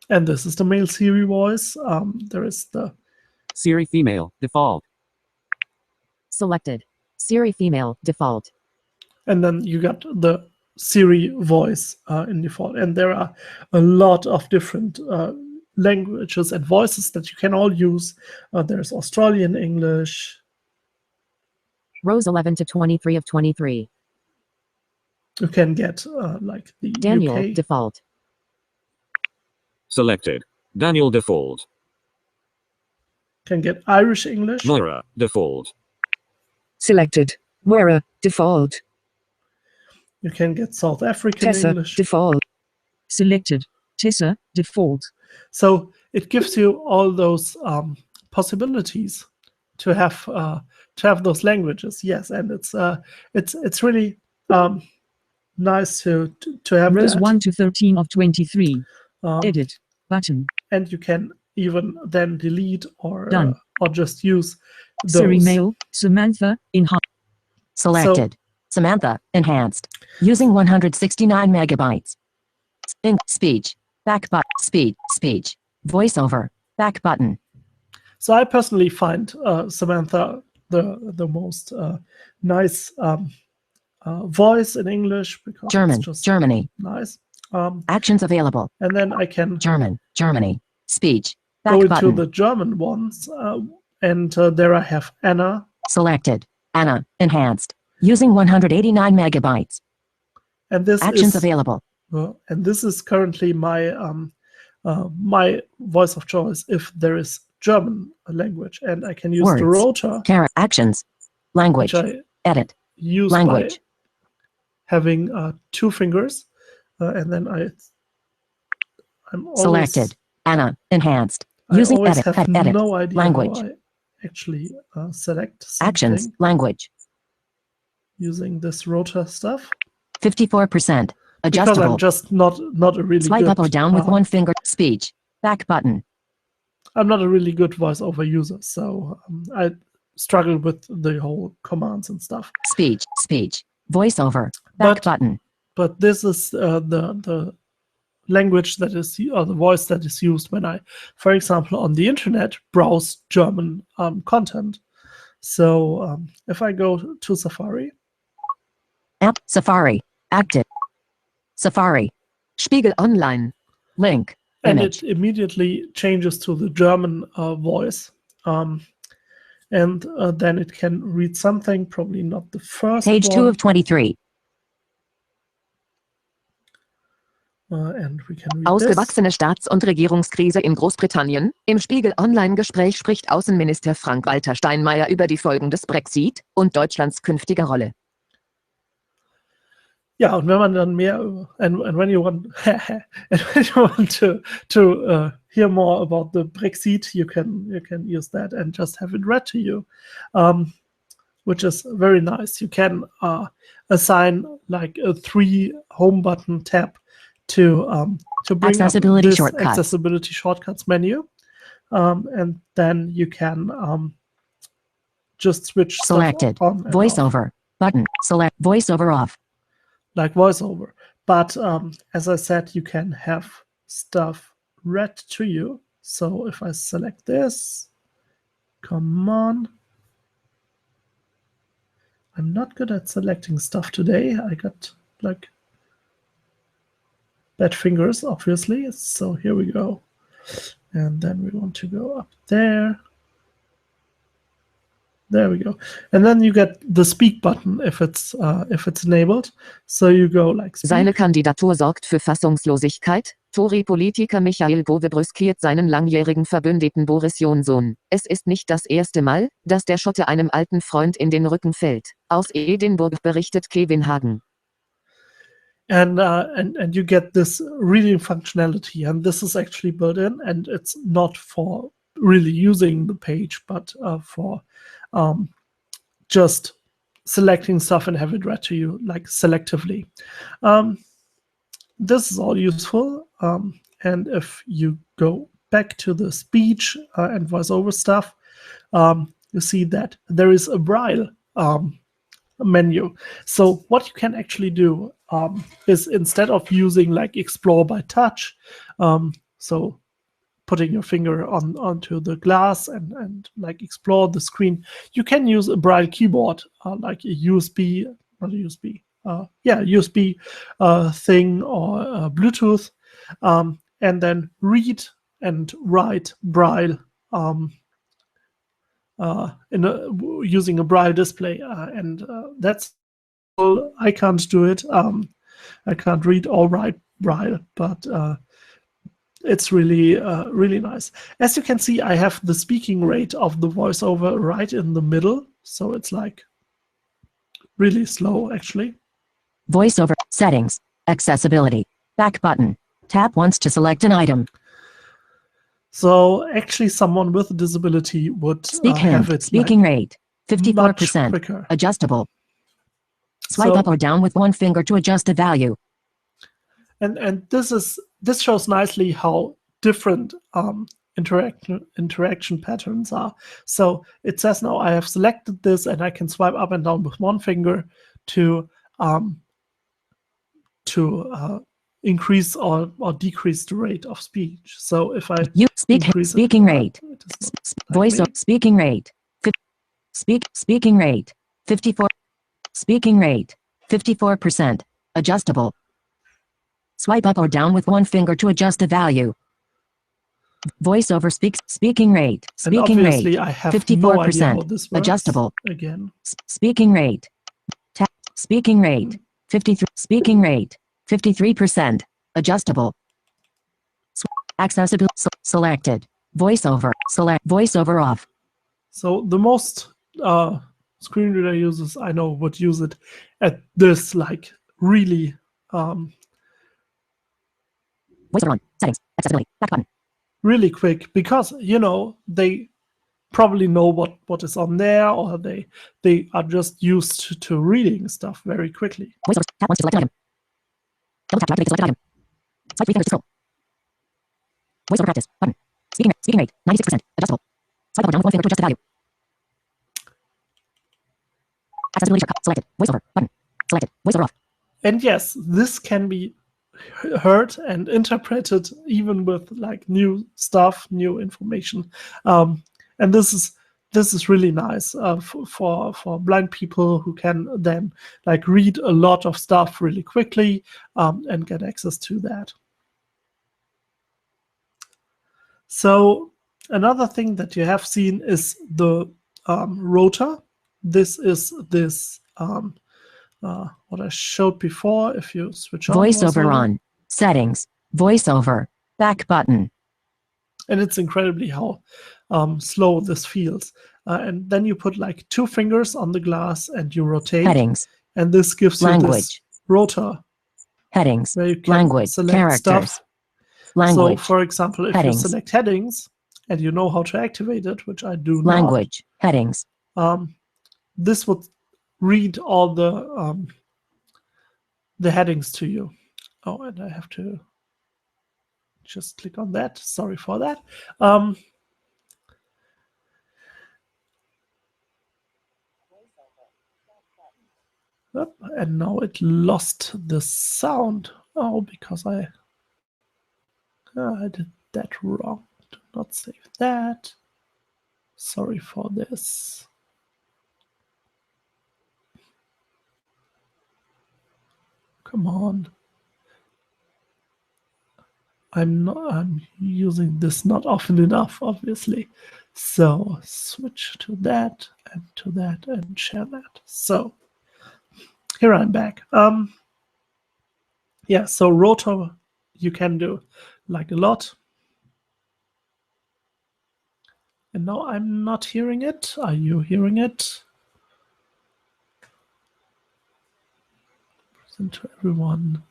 And this is the male Siri voice. There is the Siri Female, default. Selected. Siri Female, default. And then you got the Siri voice in default. And there are a lot of different languages and voices that you can all use. There's Australian English. Rows 11 to 23 of 23. You can get like the Daniel, UK. default. Selected. Daniel default. Can get Irish English. Moira, default. Selected. Moira, default. You can get South African Tessa, English. default. Selected. Tessa, default. So it gives you all those possibilities to have those languages. Yes, and it's really nice to have Rows that. 1 to 13 of 23. Edit button. And you can even then delete or Done. Or just use those. Siri Mail, Samantha, enhanced. Selected. Samantha, enhanced. Using 169 megabytes. Speech. Back button. Speech. Voiceover. Back button. So I personally find Samantha the most nice voice in English because German, it's just Germany. nice. Actions available. And then I can Germany. Speech. Back go into button. the German ones, and there I have Anna. Selected. Anna, enhanced. Using 189 megabytes. And this Actions is available. and this is currently my my voice of choice if there is German language, and I can use Words. the rotor. Actions. Language. Which I Edit. use Language. by having 2 fingers, and then I'm always, Selected. Anna, enhanced. I Using always edit. have Edit. no idea Language. how I actually select something Actions. Language. using this rotor stuff. 54%. Because I'm Adjustable. just not a really Swipe good, up or down with one finger. Speech. Back button. I'm not a really good voiceover user, so I struggle with the whole commands and stuff. Speech. Voiceover. Back But- button. But this is the language that is, or the voice that is used when I, for example, on the internet browse German content. So if I go to Safari, App. Safari. Active. Safari. Spiegel Online. Link. and Image. it immediately changes to the German voice. And then it can read something, probably not the first Page one. 2 of 23. And we can read this. Ausgewachsene Staats- und Regierungskrise in Großbritannien. Im Spiegel-Online-Gespräch spricht Außenminister Frank-Walter Steinmeier über die Folgen des Brexit und Deutschlands künftige Rolle. Ja, und wenn man dann mehr and when you want and when you want to hear more about the Brexit, you can use that and just have it read to you, which is very nice. You can assign like a 3 home button tab to bring Accessibility up this shortcuts. accessibility shortcuts menu, and then you can just switch stuff Selected. on and off. Voiceover. Button. Select. Voiceover off. Like voiceover. But as I said, you can have stuff read to you. So if I select this, come on. I'm not good at selecting stuff today. I got like bad fingers, obviously. So here we go. And then we want to go up there. There we go. And then you get the speak button if it's enabled. So you go like speak. Seine Kandidatur sorgt für Fassungslosigkeit. Tory-Politiker Michael Gove brüskiert seinen langjährigen Verbündeten Boris Johnson. Es ist nicht das erste Mal, dass der Schotte einem alten Freund in den Rücken fällt. Aus Edinburgh berichtet Kevin Hagen. And you get this reading functionality, and this is actually built in, and it's not for really using the page, but for just selecting stuff and have it read to you like selectively. this is all useful. And if you go back to the speech and voiceover stuff, you see that there is a Braille menu. So what you can actually do is, instead of using like Explore by touch, so putting your finger onto the glass and like explore the screen, you can use a Braille keyboard, like a USB, not a USB, USB thing, or Bluetooth, and then read and write Braille using a Braille display, and that's all. I can't do it. I can't read or write Braille, but it's really really nice. As you can see, I have the speaking rate of the voiceover right in the middle, so it's like really slow actually. Voiceover. Settings. Accessibility. Back button. Tap once to select an item. So actually, someone with a disability would Speak have hint. it Speaking like rate. much 54%. quicker. Adjustable. Swipe So- up or down with one finger to adjust the value. And this shows nicely how different interaction patterns are. So it says now I have selected this, and I can swipe up and down with one finger to increase or decrease the rate of speech. So if I increase speaking it, rate. it is not Voice like me. speaking rate. Speaking rate. 54. Speaking rate. 54%. Adjustable. Swipe up or down with one finger to adjust the value. Voiceover speaking rate. And Speaking obviously, rate. I have no idea 54%. how this works. Adjustable. Again. Speaking rate. Speaking rate. 53. Speaking rate. 53%. Adjustable. Accessible. Selected. Voiceover. Select. Voiceover off. So the most screen reader users I know would use it at this like really Voiceover on. Settings. Accessibility. Back button. really quick, because they probably know what is on there, or they are just used to reading stuff very quickly. Voiceover. Tap once to select an item. Double tap to activate the selected item. Swipe 3 fingers to scroll. Voiceover practice. Button. Speaking rate. 96%. Adjustable. Swipe up or down with one finger to adjust the value. Accessibility shortcut. Selected. Voiceover. Button. Selected. Voiceover off. And yes, this can be heard and interpreted even with like new stuff, new information, and this is really nice for blind people who can then like read a lot of stuff really quickly and get access to that. So another thing that you have seen is the rotor. This is what I showed before. If you switch on Voiceover on. Settings. Voiceover. Back button. And it's incredibly how slow this feels. And then you put like 2 fingers on the glass and you rotate. Headings. And this gives you this rotor. Headings. Where you can Language. select Characters. stuff. Language. So for example, if Headings. you select headings and you know how to activate it, which I do Language. Headings. not, this would read all the headings to you. Oh, and I have to just click on that. Sorry for that. And now it lost the sound. Oh, because I did that wrong. Do not save that. Sorry for this. Come on. I'm using this not often enough, obviously. So switch to that and share that. So here I'm back. Yeah, so rotor you can do like a lot. And now I'm not hearing it. Are you hearing it? Present to everyone.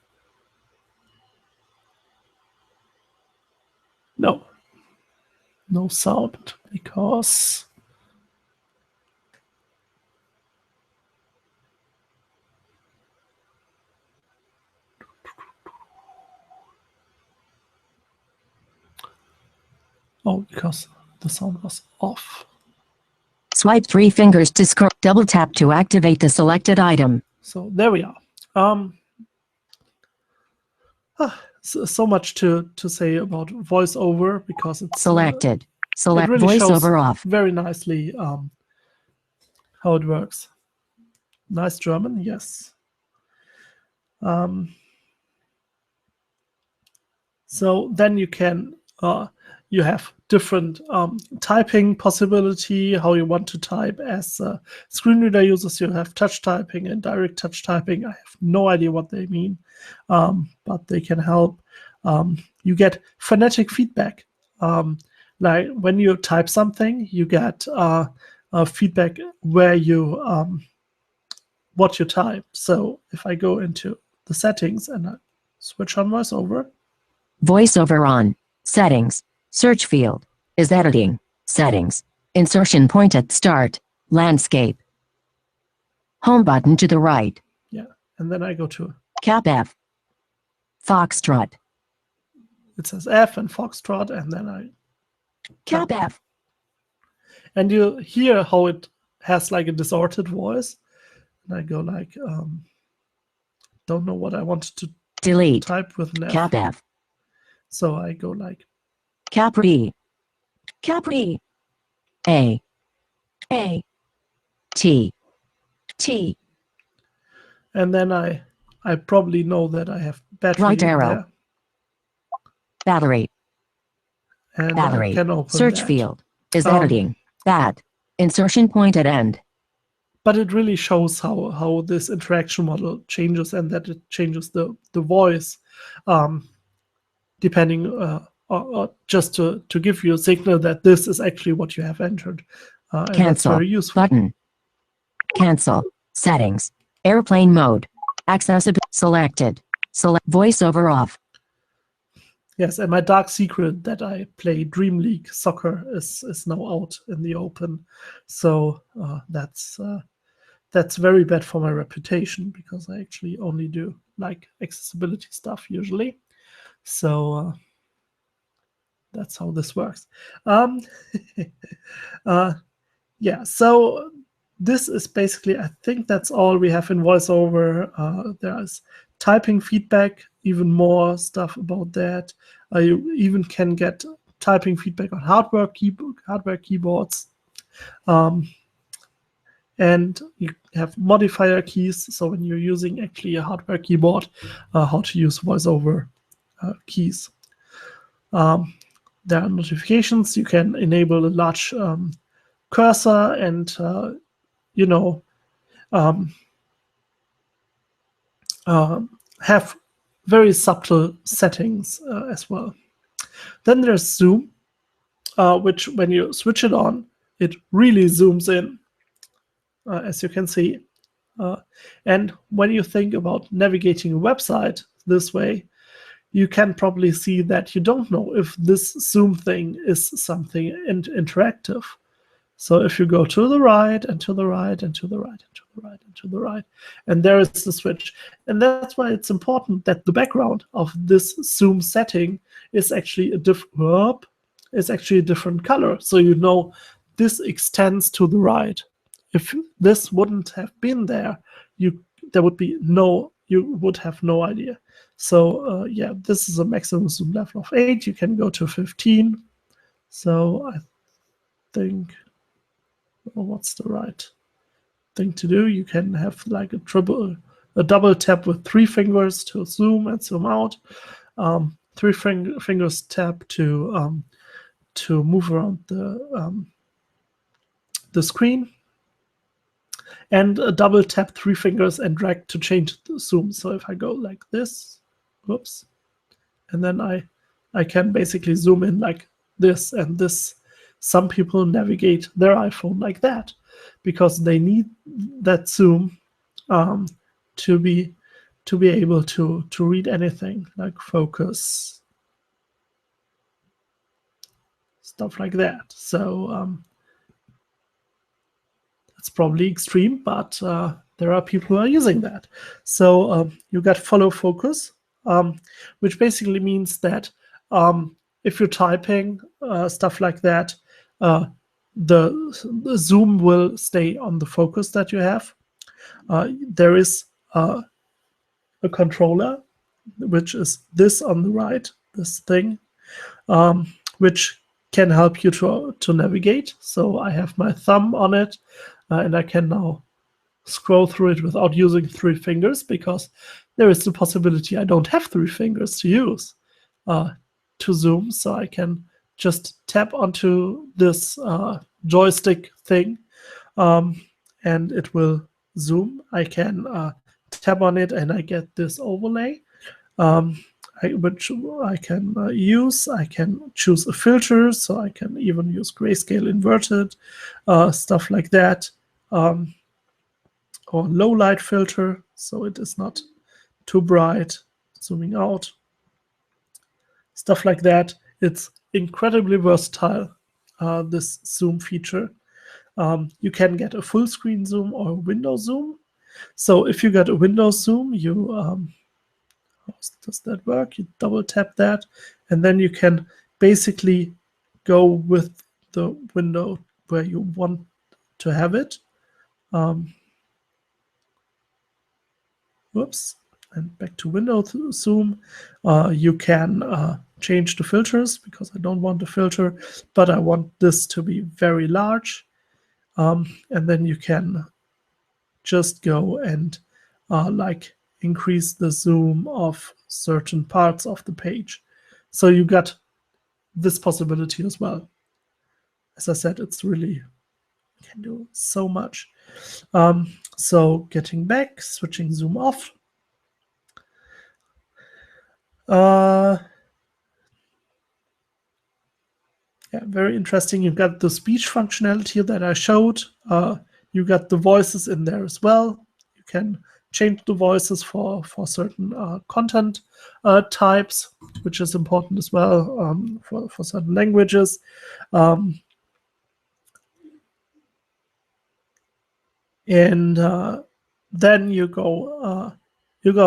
No. No sound because Oh, because the sound was off. Swipe 3 fingers to scroll. Double tap to activate the selected item. So there we are. So much to say about voiceover, because it's Selected. Select it really shows voiceover off. very nicely how it works. Nice German, yes. So then you can you have different typing possibility, how you want to type. As screen reader users, you have touch typing and direct touch typing. I have no idea what they mean, but they can help. You get phonetic feedback. Like when you type something, you get feedback where you what you type. So if I go into the settings and I switch on voiceover. Voiceover on. Settings. Search field. Is editing. Settings. Insertion point at start. Landscape. Home button to the right. Yeah, and then I go to Cap F. Foxtrot. it says F and Foxtrot, and then I Cap F. and you hear how it has like a distorted voice. And I go like, don't know what I wanted to Delete. type with an F. Cap F. So I go like Capri. Capri. A. T. T. and then I probably know that I have battery Right arrow. there, Battery. and I Battery. can open Search that. field. Is editing. That. Insertion point at end. But it really shows how this interaction model changes, and that it changes the voice, depending or just to give you a signal that this is actually what you have entered. And that's Cancel. very useful. Button. Cancel. Settings. Airplane mode. Accessibility. Selected. Select voiceover off. Yes, and my dark secret that I play Dream League soccer is now out in the open. So that's very bad for my reputation, because I actually only do like accessibility stuff usually. So that's how this works. Yeah, so this is basically, I think that's all we have in VoiceOver. There's typing feedback, even more stuff about that. You even can get typing feedback on hardware keyboards. And you have modifier keys, so when you're using actually a hardware keyboard, how to use VoiceOver keys. There are notifications. You can enable a large cursor and have very subtle settings as well. Then there's zoom, which when you switch it on, it really zooms in, as you can see. And when you think about navigating a website this way, you can probably see that you don't know if this zoom thing is something interactive. So if you go to the right and to the right and to the right and to the right and to the right, and there is the switch. And that's why it's important that the background of this zoom setting is actually a different color. So you know this extends to the right. If this wouldn't have been there, there would be you would have no idea. So yeah, this is a maximum zoom level of 8. You can go to 15. So I think, well, what's the right thing to do? You can have like a double tap with 3 fingers to zoom and zoom out. 3 fingers tap to move around the screen. And a double tap 3 fingers and drag to change the zoom. So if I go like this, whoops, and then I can basically zoom in like this and this. Some people navigate their iPhone like that because they need that zoom to be able to read anything like focus, stuff like that. So it's probably extreme, but there are people who are using that. So you got follow focus, which basically means that if you're typing stuff like that, the zoom will stay on the focus that you have. There is a controller, which is this on the right, this thing, which can help you to navigate. So I have my thumb on it, and I can now scroll through it without using 3 fingers, because there is the possibility I don't have 3 fingers to use to zoom. So I can just tap onto this joystick thing, and it will zoom. I can tap on it and I get this overlay, which I can use. I can choose a filter, so I can even use grayscale inverted, stuff like that, or low light filter, so it is not too bright, zooming out, stuff like that. It's incredibly versatile, this zoom feature. You can get a full screen zoom or a window zoom. So if you get a window zoom, you how does that work? You double tap that, and then you can basically go with the window where you want to have it. Whoops, and back to window zoom. You can change the filters, because I don't want the filter, but I want this to be very large. And then you can just go and like increase the zoom of certain parts of the page. So you got this possibility as well. As I said, it's really, you can do so much. So getting back, switching zoom off. Yeah, very interesting. You got the speech functionality that I showed. You got the voices in there as well. You can change the voices for certain content types, which is important as well, for certain languages. And then you go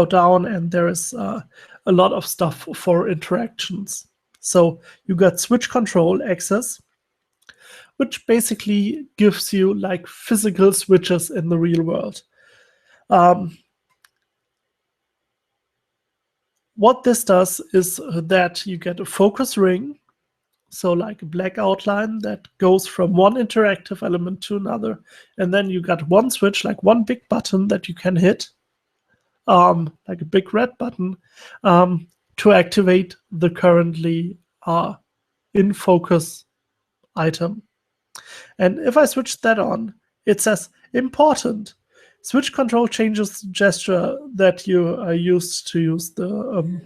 down, and there is a lot of stuff for interactions. So you got switch control access, which basically gives you like physical switches in the real world. What this does is that you get a focus ring, so like a black outline that goes from one interactive element to another, and then you got one switch, like one big button that you can hit, like a big red button, to activate the currently in focus item. And if I switch that on, it says important. Switch control changes the gesture that you used to use the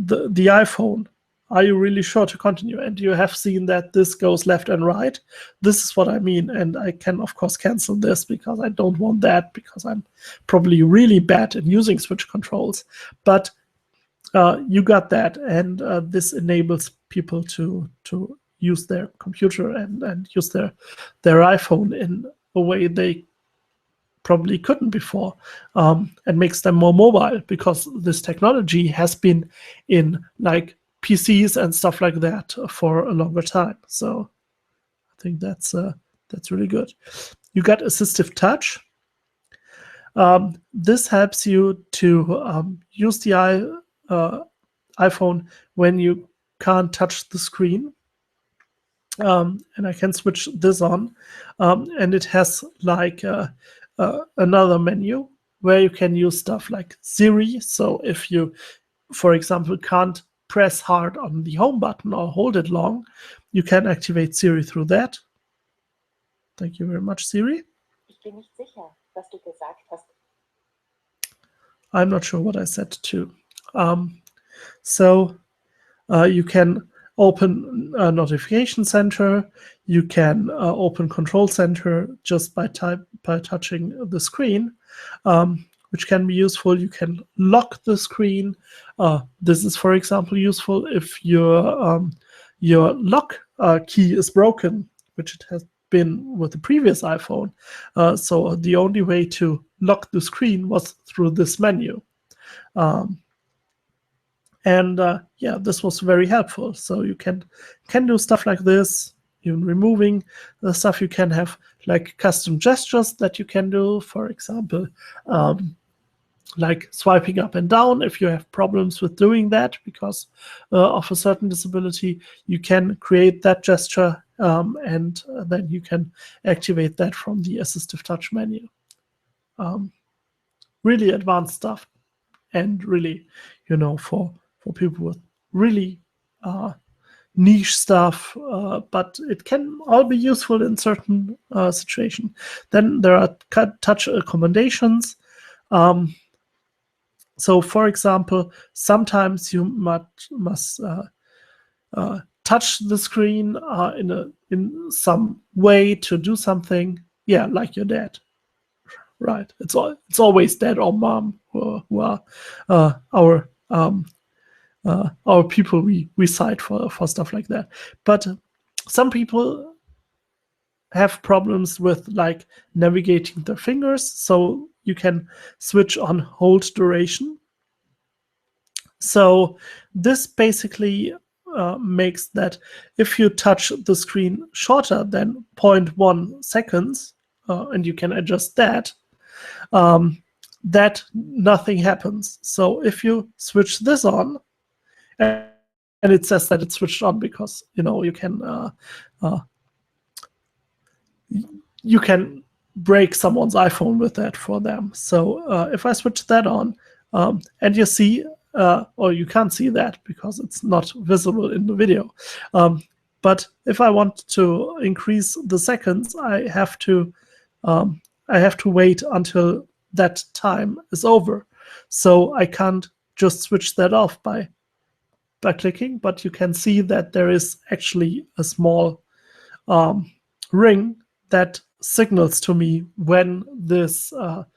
iPhone. Are you really sure to continue? And you have seen that this goes left and right. This is what I mean. And I can, of course, cancel this, because I don't want that, because I'm probably really bad at using switch controls. But you got that. And this enables people to use their computer and use their iPhone in a way they probably couldn't before, and makes them more mobile, because this technology has been in like PCs and stuff like that for a longer time. So I think that's really good. You got assistive touch. This helps you to use the iPhone when you can't touch the screen. And I can switch this on, and it has like another menu where you can use stuff like Siri. So if you, for example, can't press hard on the home button or hold it long, you can activate Siri through that. Thank you very much, Siri. Ich bin nicht sicher, was du gesagt hast. I'm not sure what I said too. So you can open a notification center. You can open control center just by touching the screen, which can be useful. You can lock the screen. This is, for example, useful if your lock key is broken, which it has been with the previous iPhone. So the only way to lock the screen was through this menu. And yeah, this was very helpful. So you can do stuff like this, even removing the stuff. You can have like custom gestures that you can do, for example, like swiping up and down. If you have problems with doing that because of a certain disability, you can create that gesture, and then you can activate that from the assistive touch menu. Really advanced stuff, and really, for people with really niche stuff, but it can all be useful in certain situations. Then there are touch accommodations. So, for example, sometimes you must touch the screen in some way to do something. Yeah, like your dad, right? It's always dad or mom who are our people we cite for stuff like that. But some people have problems with like navigating their fingers, so you can switch on hold duration. So this basically makes that if you touch the screen shorter than 0.1 seconds, and you can adjust that, that nothing happens. So if you switch this on, and it says that it's switched on because you can break someone's iPhone with that for them. So if I switch that on, and you see, or you can't see that because it's not visible in the video. But if I want to increase the seconds, I have to wait until that time is over. So I can't just switch that off by clicking, but you can see that there is actually a small ring that signals to me when this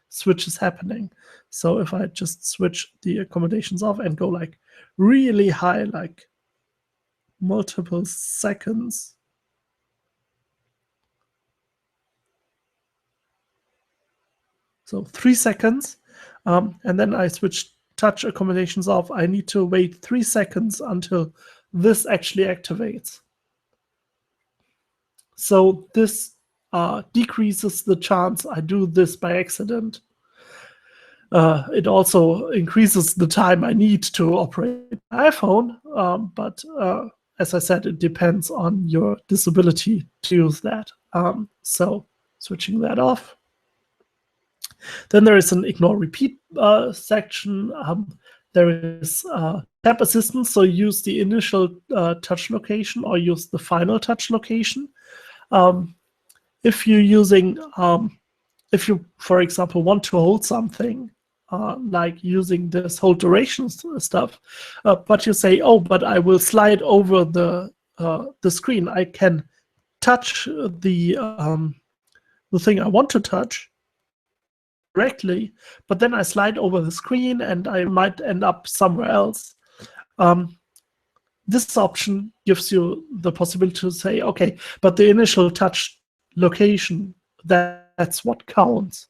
switch is happening. So if I just switch the accommodations off and go like really high, like multiple seconds, so 3 seconds, and then I switch touch accommodations off, I need to wait 3 seconds until this actually activates. So this decreases the chance I do this by accident. It also increases the time I need to operate my iPhone, but as I said, it depends on your disability to use that. So switching that off. Then there is an ignore repeat section. There is tap assistance, so use the initial touch location or use the final touch location. If you're using, if you, for example, want to hold something, like using this hold duration stuff, but you say, oh, but I will slide over the screen. I can touch the thing I want to touch directly, but then I slide over the screen and I might end up somewhere else. This option gives you the possibility to say, okay, but the initial touch location, that's what counts.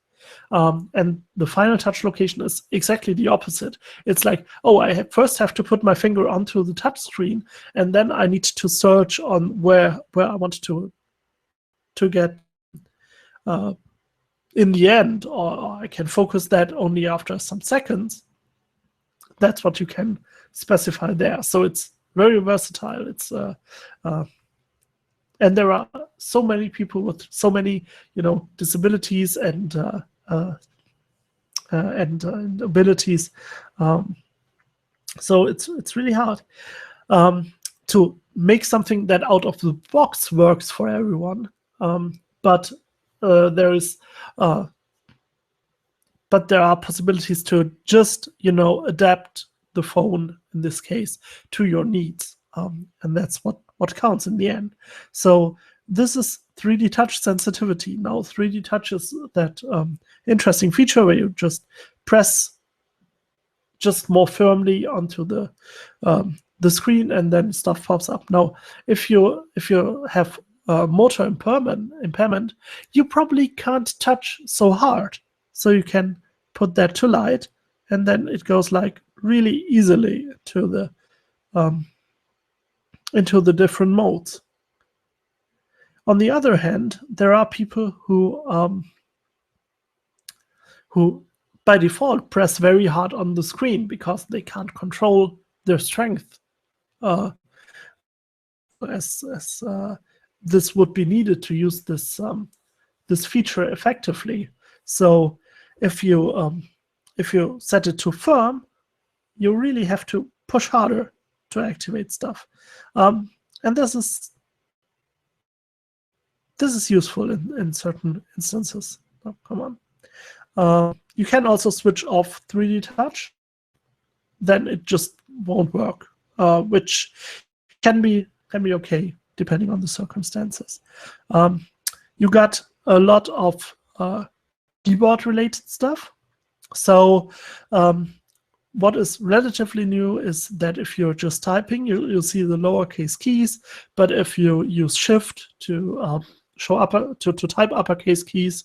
And the final touch location is exactly the opposite. It's like, oh, I first have to put my finger onto the touch screen, and then I need to search on where I want to get in the end, or I can focus that only after some seconds. That's what you can specify there. So it's very versatile. It's and there are so many people with so many, disabilities and abilities. So it's really hard to make something that out of the box works for everyone. But there are possibilities to just, adapt the phone in this case to your needs, and that's what counts in the end. So this is 3D touch sensitivity. Now 3D touch is that interesting feature where you just press just more firmly onto the screen and then stuff pops up. Now, if you have motor impairment, you probably can't touch so hard. So you can put that to light, and then it goes like really easily into the different modes. On the other hand, there are people who by default press very hard on the screen because they can't control their strength as this would be needed to use this feature effectively. So if you set it to firm, you really have to push harder to activate stuff, and this is useful in certain instances. Oh, come on. You can also switch off 3D touch. Then it just won't work, which can be okay depending on the circumstances. You got a lot of keyboard-related stuff. So what is relatively new is that if you're just typing, you'll see the lowercase keys. But if you use Shift to to type uppercase keys,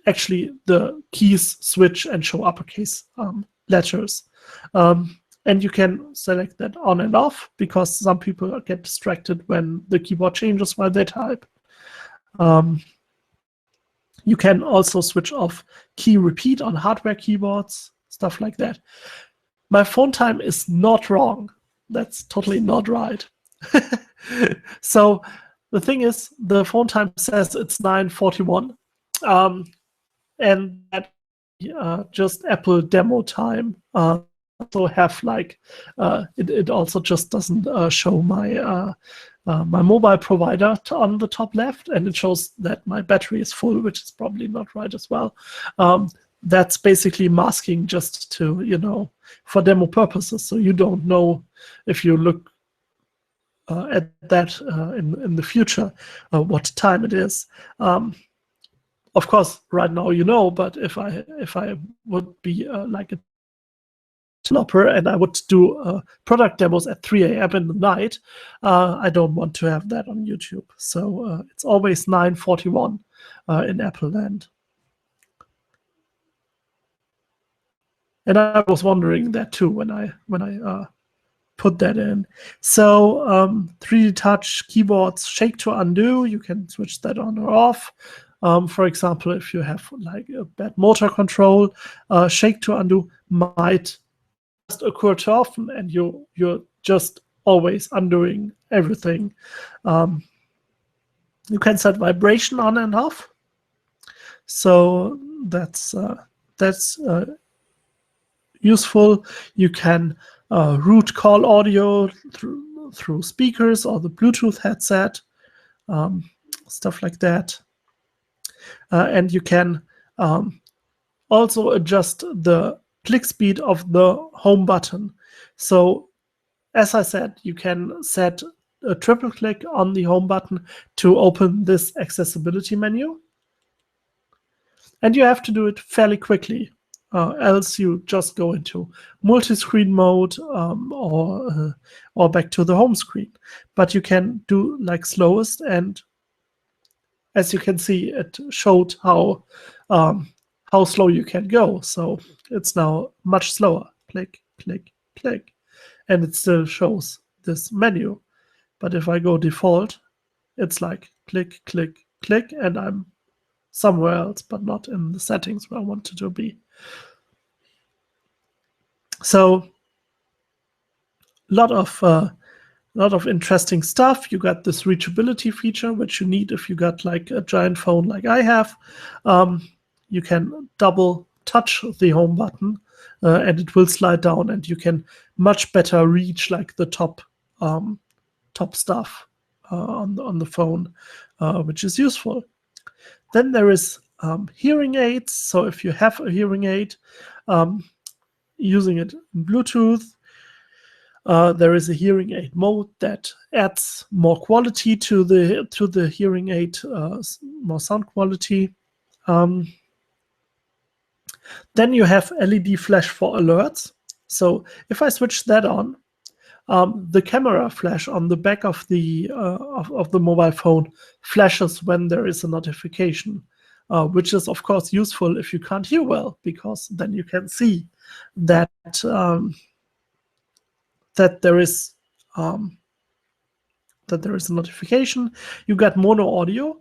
actually the keys switch and show uppercase letters. And you can select that on and off because some people get distracted when the keyboard changes while they type. You can also switch off key repeat on hardware keyboards, stuff like that. My phone time is not wrong. That's totally not right. So the thing is, the phone time says it's 9:41. And that just Apple demo time. So have like it also just doesn't show my my mobile provider on the top left, and it shows that my battery is full, which is probably not right as well. That's basically masking just to for demo purposes, so you don't know if you look at that in the future what time it is. Of course, right now but if I would be like a developer and I would do product demos at 3 a.m. in the night, I don't want to have that on YouTube. So it's always 9:41 in Apple land. And I was wondering that too when I put that in. So 3D touch keyboards, shake to undo. You can switch that on or off. For example, if you have like a bad motor control, shake to undo might just occur too often, and you're just always undoing everything. You can set vibration on and off. So that's useful. You can route call audio through speakers or the Bluetooth headset, stuff like that. And you can also adjust the click speed of the home button. So as I said, you can set a triple click on the home button to open this accessibility menu. And you have to do it fairly quickly, else you just go into multi-screen mode or back to the home screen. But you can do like slowest, and as you can see, it showed how slow you can go. So it's now much slower. Click, click, click. And it still shows this menu. But if I go default, it's like click, click, click, and I'm somewhere else, but not in the settings where I wanted to be. So a lot of interesting stuff. You got this reachability feature, which you need if you got like a giant phone like I have. You can double touch the home button and it will slide down, and you can much better reach like the top stuff on the phone, which is useful. Then there is hearing aids. So if you have a hearing aid, using it in Bluetooth, there is a hearing aid mode that adds more quality to the hearing aid, more sound quality. Then you have LED flash for alerts. So if I switch that on, the camera flash on the back of the mobile phone flashes when there is a notification. which is of course useful if you can't hear well, because then you can see that that there is a notification. You got mono audio.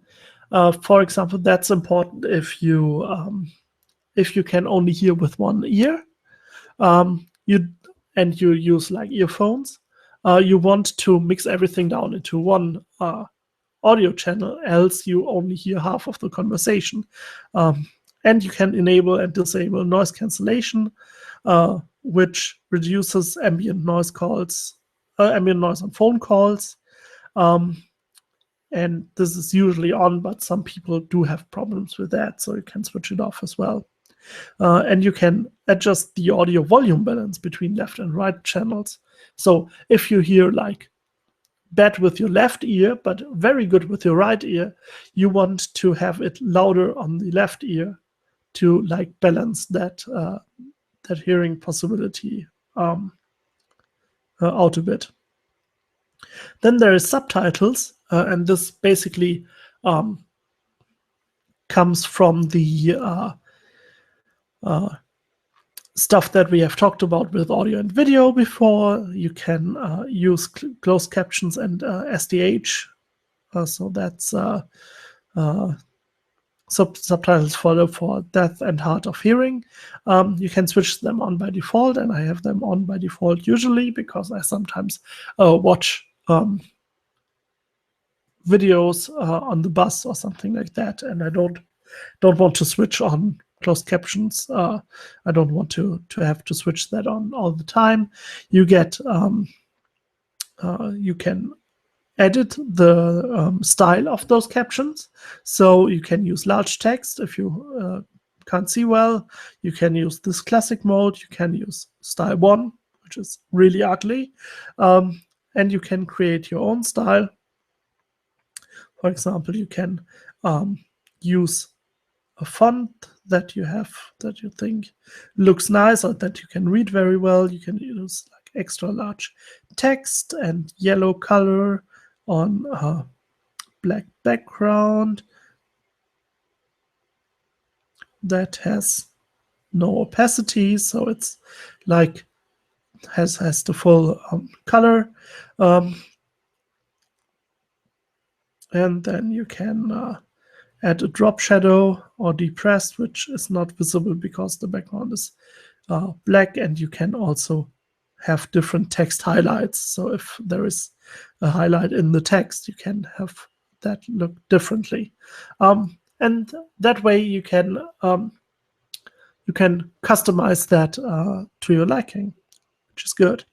For example, that's important if you can only hear with one ear. You use like earphones. You want to mix everything down into one audio channel, else you only hear half of the conversation. And you can enable and disable noise cancellation, which reduces ambient noise on phone calls. And this is usually on, but some people do have problems with that, so you can switch it off as well. And you can adjust the audio volume balance between left and right channels. So if you hear like bad with your left ear, but very good with your right ear, you want to have it louder on the left ear to like balance that that hearing possibility out a bit. Then there is subtitles, and this basically comes from the stuff that we have talked about with audio and video before. You can use closed captions and SDH. So that's subtitles for deaf and hard of hearing. You can switch them on by default, and I have them on by default usually because I sometimes watch videos on the bus or something like that, and I don't want to switch on closed captions. I don't want to have to switch that on all the time. You get you can edit the style of those captions, so you can use large text if you can't see well. You can use this classic mode. You can use style 1, which is really ugly, and you can create your own style. For example, you can use a font that you think looks nice or that you can read very well. You can use like extra large text and yellow color on a black background that has no opacity, so it's like has the full color. And then you can add a drop shadow or depressed, which is not visible because the background is black. And you can also have different text highlights. So if there is a highlight in the text, you can have that look differently. And that way you can customize that to your liking, which is good.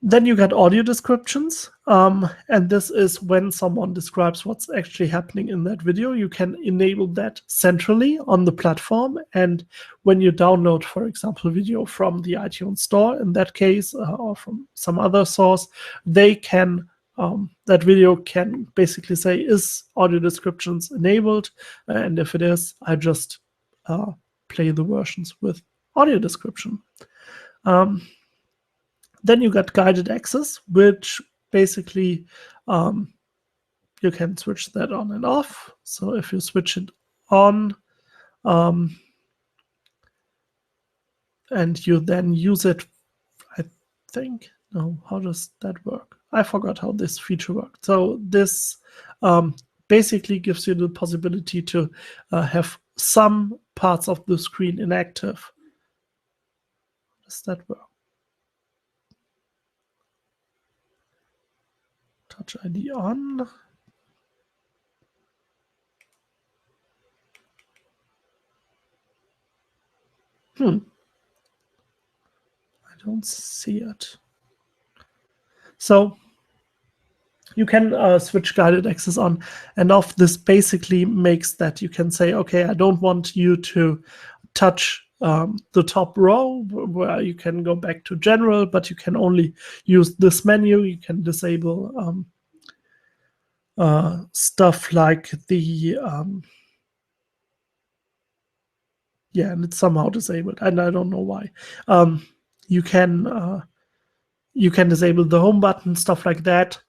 Then you get audio descriptions, and this is when someone describes what's actually happening in that video. You can enable that centrally on the platform, and when you download, for example, video from the iTunes store, in that case, or from some other source, they can that video can basically say, is audio descriptions enabled? And if it is, I just play the versions with audio description. Then you got guided access, which basically you can switch that on and off. So if you switch it on and you then use it, I think, no, how does that work? I forgot how this feature worked. So this basically gives you the possibility to have some parts of the screen inactive. How does that work? Touch ID on. I don't see it. So you can switch guided access on and off. This basically makes that you can say, okay, I don't want you to touch the top row where you can go back to general, but you can only use this menu. You can disable stuff like the yeah, and it's somehow disabled, and I don't know why. You can disable the home button, stuff like that.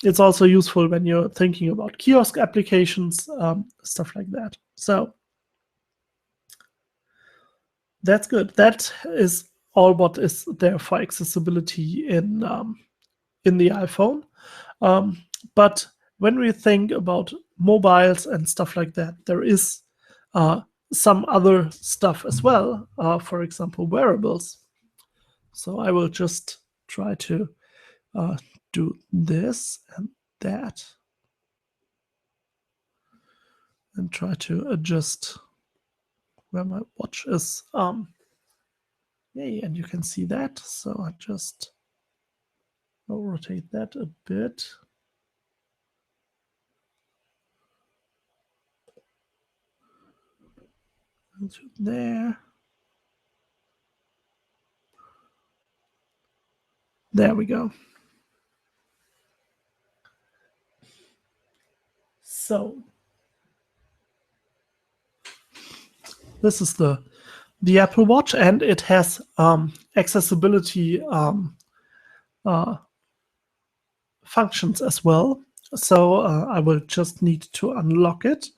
it's also useful when you're thinking about kiosk applications, stuff like that. So that's good. That is all what is there for accessibility in the iPhone. But when we think about mobiles and stuff like that, there is some other stuff as well. For example, wearables. So I will just try to do this and that, and try to adjust where my watch is. Yay, and you can see that. So I just rotate that a bit. Into there. There we go. So this is the Apple Watch, and it has accessibility functions as well. So I will just need to unlock it,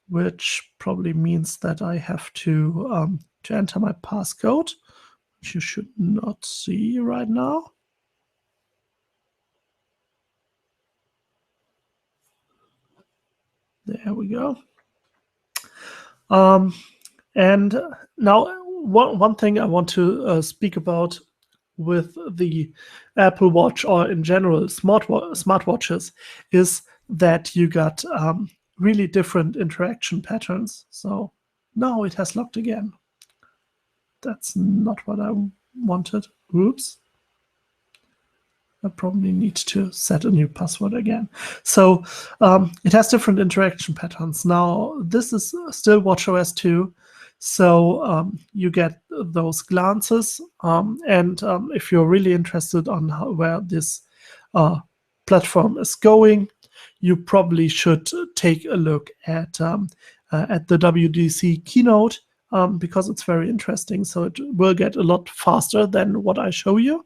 which probably means that I have to enter my passcode, which you should not see right now. There we go. And now one thing I want to speak about with the Apple Watch, or in general smartwatches, is that you got really different interaction patterns. So now it has locked again. That's not what I wanted. Oops. I probably need to set a new password again. So it has different interaction patterns. Now, this is still watchOS 2. So you get those glances. And if you're really interested on where this platform is going, you probably should take a look at the WWDC keynote, because it's very interesting. So it will get a lot faster than what I show you.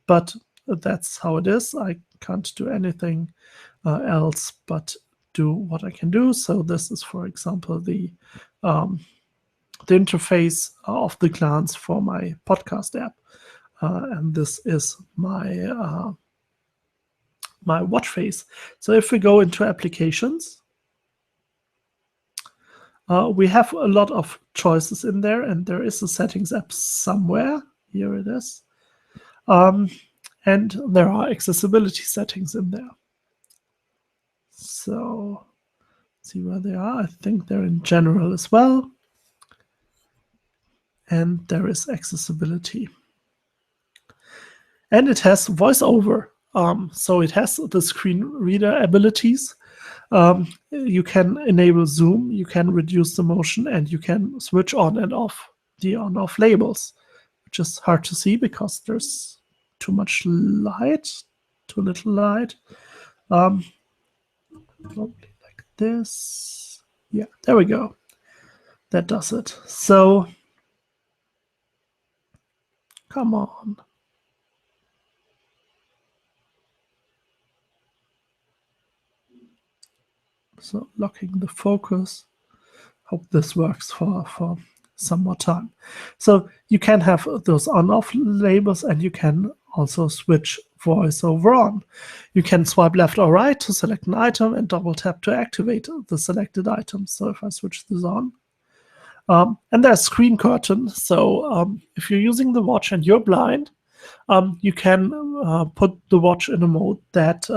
But that's how it is. I can't do anything else but do what I can do. So this is, for example, the interface of the glance for my podcast app, and this is my my watch face. So if we go into applications, we have a lot of choices in there, and there is a settings app somewhere. Here it is. And there are accessibility settings in there. So let's see where they are. I think they're in general as well. And there is accessibility. And it has voiceover. So it has the screen reader abilities. You can enable zoom, you can reduce the motion, and you can switch on and off the on-off labels, which is hard to see because there's too much light, too little light. Probably like this. Yeah, there we go. That does it. So, come on. So, locking the focus. Hope this works for some more time. So you can have those on-off labels, and you can also switch voiceover on. You can swipe left or right to select an item and double tap to activate the selected item. So if I switch this on, and there's screen curtain. So if you're using the watch and you're blind, you can put the watch in a mode that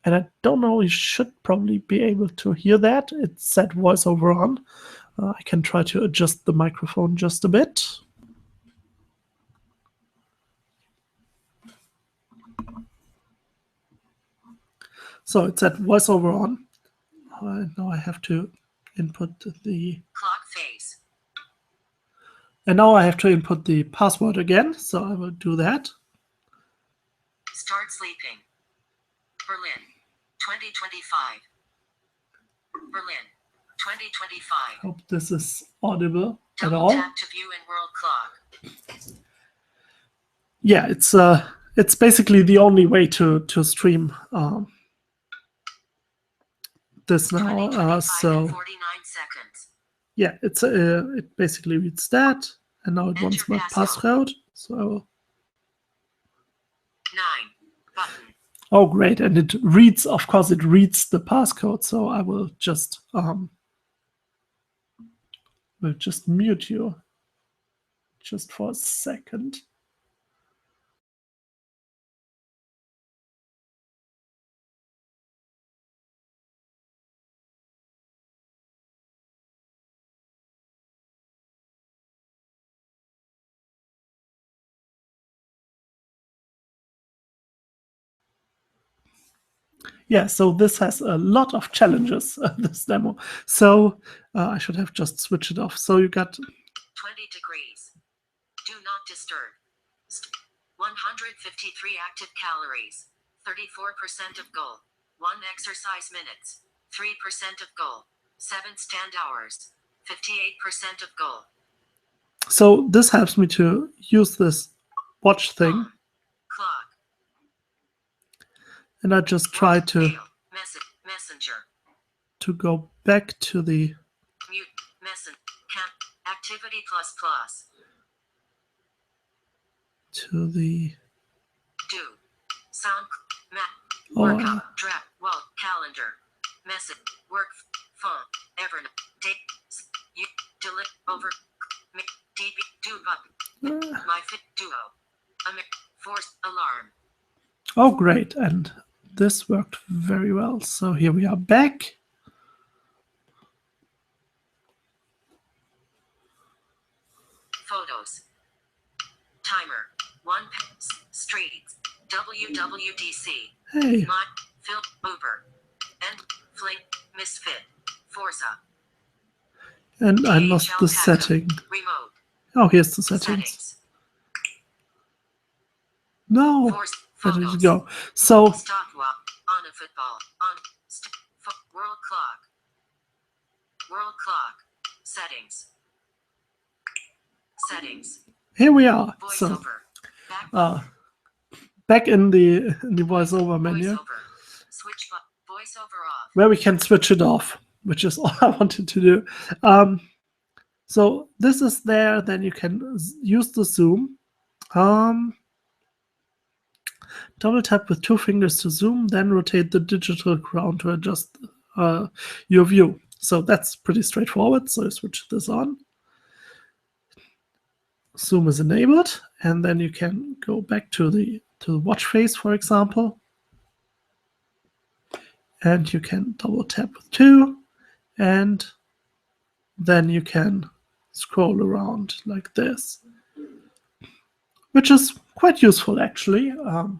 and I don't know, you should probably be able to hear that. It's set voiceover on. I can try to adjust the microphone just a bit. So it's set voiceover on. Now I have to input the Clock face. And now I have to input the password again. So I will do that. Start sleeping. Berlin, 2025. Berlin, 2025. Hope this is audible at Double all. tap to view in world clock. Yeah, it's basically the only way to stream this now. So yeah, it basically reads that, and now it wants my passcode. So I will. 9 button. Oh, great! And it reads, of course, it reads the passcode. So I will just mute you just for a second. Yeah, so this has a lot of challenges, this demo. So I should have just switched it off. So you got 20 degrees. Do not disturb. 153 active calories. 34% of goal. 1 exercise minutes. 3% of goal. 7 stand hours. 58% of goal. So this helps me to use this watch thing. Clock. And I just try to Messenger. To go back to the Mute. Activity plus plus. To the Do. Sound. Map. Oh, Workout. Draft. Wall. Calendar. Message. Work. Phone. Evernote. Date. You. Delete. Over. DB. Do button. My Fit Duo. Force alarm. Oh, great. And this worked very well. So here we are back. Photos. Timer. 1 streets. WWDC. Hey. My Phil Uber. And Flink Misfit. Forza. And I lost the setting. Remote. Oh, here's the settings. No. Where did it go? So Stop walk. On a football. On world clock. World clock. Settings. Settings. here we are. So Voiceover. back in the voiceover menu, Voiceover. Switch voiceover off. where we can switch it off, which is all I wanted to do. So this is there. Then you can use the zoom. Double tap with 2 fingers to zoom, then rotate the digital crown to adjust your view. So that's pretty straightforward. So I switch this on. Zoom is enabled, and then you can go back to the watch face, for example. And you can double tap with 2, and then you can scroll around like this, which is quite useful actually. And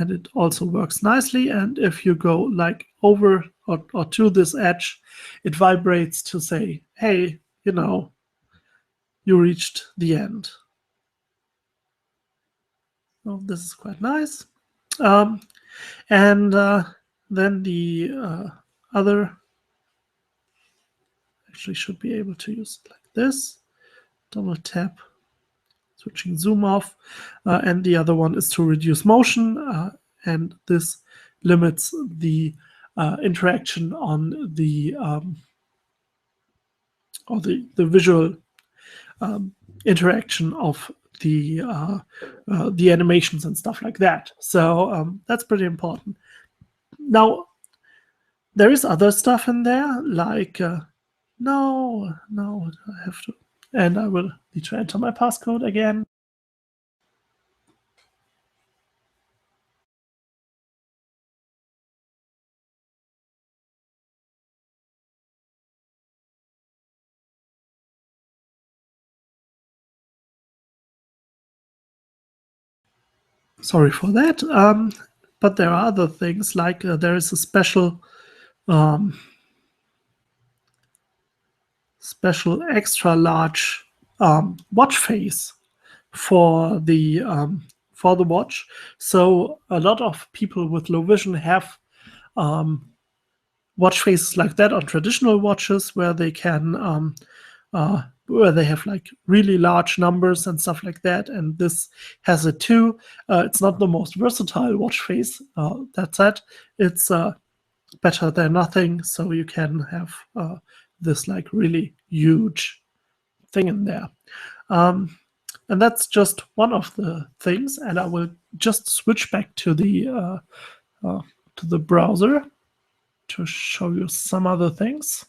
it also works nicely. And if you go like over or to this edge, it vibrates to say, hey, you know, you reached the end. So this is quite nice. And then the other actually should be able to use it like this. Double tap, switching zoom off. And the other one is to reduce motion. And this limits the interaction on the or the visual interaction of the animations and stuff like that. So that's pretty important. Now, there is other stuff in there, like no, I have to, and I will need to enter my passcode again. Sorry for that. But there are other things, like there is a special extra large watch face for the watch. So a lot of people with low vision have watch faces like that on traditional watches, where they can where they have like really large numbers and stuff like that, and this has it too. It's not the most versatile watch face. That said, it's better than nothing, so you can have this like really huge thing in there. And that's just one of the things, and I will just switch back to the browser to show you some other things.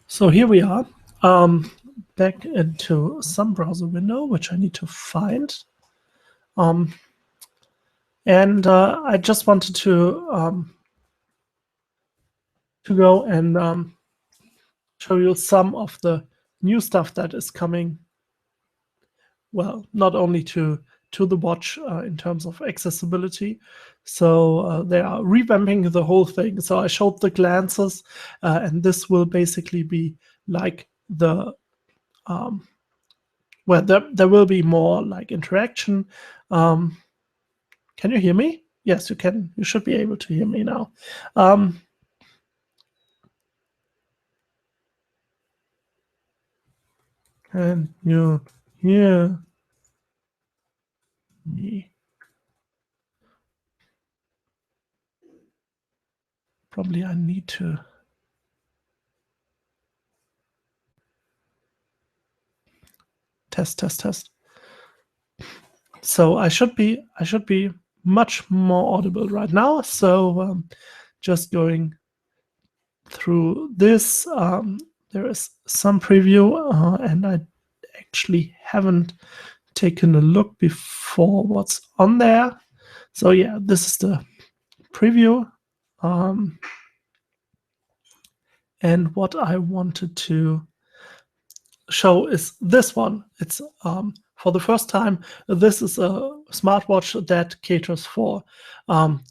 So here we are, back into some browser window, which I need to find. And I just wanted to go and show you some of the new stuff that is coming. Well, not only to the watch in terms of accessibility. So they are revamping the whole thing. So I showed the glances, and this will basically be like the where there will be more like interaction. Can you hear me? Yes, you can. You should be able to hear me now. Can you hear me? Probably I need to test. So I should be much more audible right now. So just going through this, there is some preview, and I actually haven't taken a look before what's on there. So yeah, this is the preview. And what I wanted to show is this one. It's for the first time, this is a smartwatch that caters for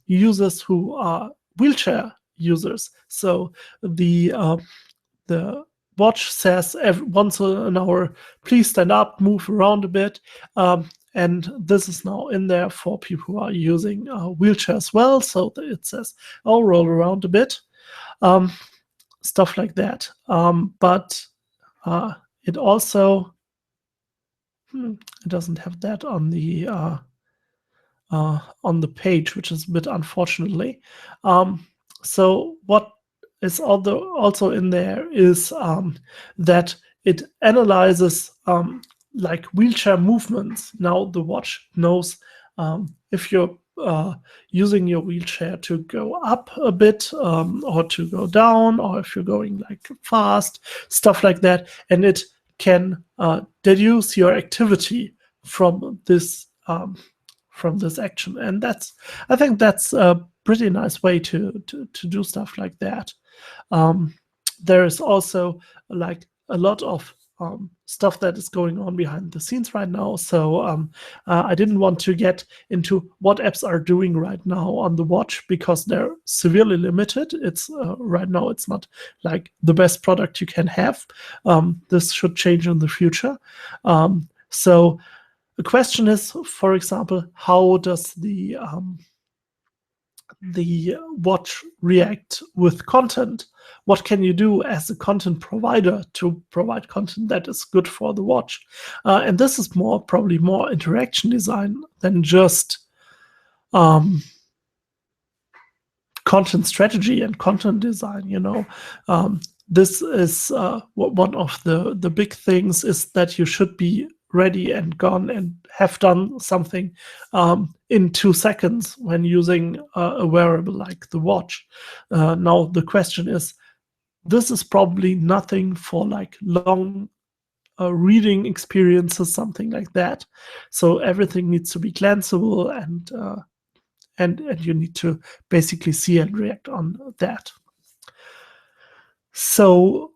users who are wheelchair users. So the watch says once an hour, please stand up, move around a bit. And this is now in there for people who are using wheelchair as well. So it says, oh, roll around a bit. Stuff like that. But it also it doesn't have that on the page, which is a bit unfortunately. So what is also in there is that it analyzes like wheelchair movements. Now the watch knows if you're using your wheelchair to go up a bit or to go down, or if you're going like fast, stuff like that, and it can deduce your activity from this action. And I think that's a pretty nice way to do stuff like that. There is also like a lot of stuff that is going on behind the scenes right now. So I didn't want to get into what apps are doing right now on the watch because they're severely limited. It's right now it's not like the best product you can have. This should change in the future. So the question is, for example, how does the watch react with content? What can you do as a content provider to provide content that is good for the watch? And this is probably more interaction design than just content strategy and content design. This is one of the big things is that you should be ready and gone and have done something in 2 seconds when using a wearable like the watch. Now the question is, this is probably nothing for like long reading experiences, something like that. So everything needs to be glanceable, and you need to basically see and react on that. So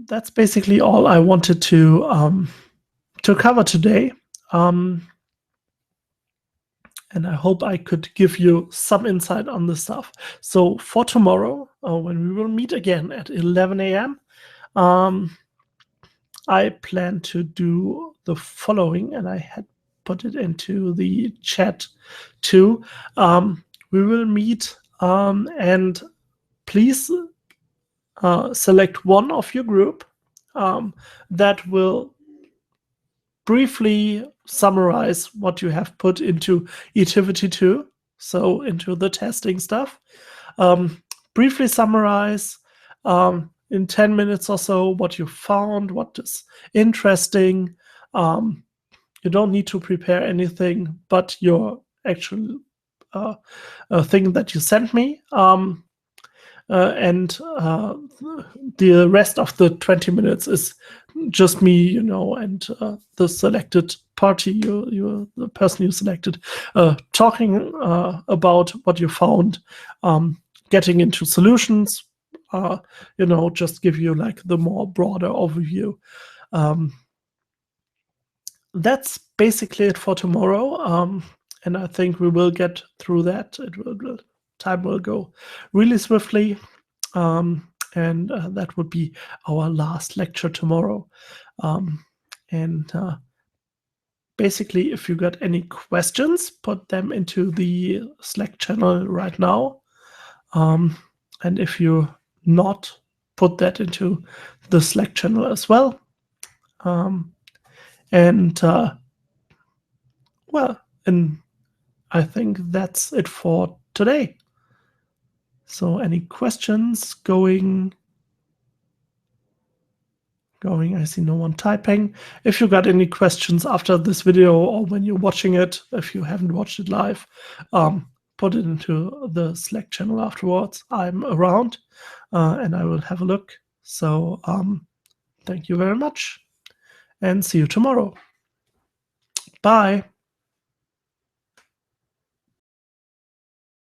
that's basically all I wanted to cover today. And I hope I could give you some insight on this stuff. So for tomorrow, when we will meet again at 11 a.m., I plan to do the following, and I had put it into the chat too. We will meet, and please select one of your group that will briefly summarize what you have put into Etivity 2, so into the testing stuff. Briefly summarize in 10 minutes or so what you found, what is interesting. You don't need to prepare anything but your actual thing that you sent me. And the rest of the 20 minutes is just me, and the selected party, the person you selected, talking about what you found, getting into solutions, just give you like the more broader overview. That's basically it for tomorrow. And I think we will get through that. Time will go really swiftly. And that would be our last lecture tomorrow. Basically, if you got any questions, put them into the Slack channel right now. And if you not, put that into the Slack channel as well. And I think that's it for today. So any questions going? I see no one typing. If you got any questions after this video or when you're watching it, if you haven't watched it live, put it into the Slack channel afterwards. I'm around and I will have a look. So thank you very much and see you tomorrow. Bye.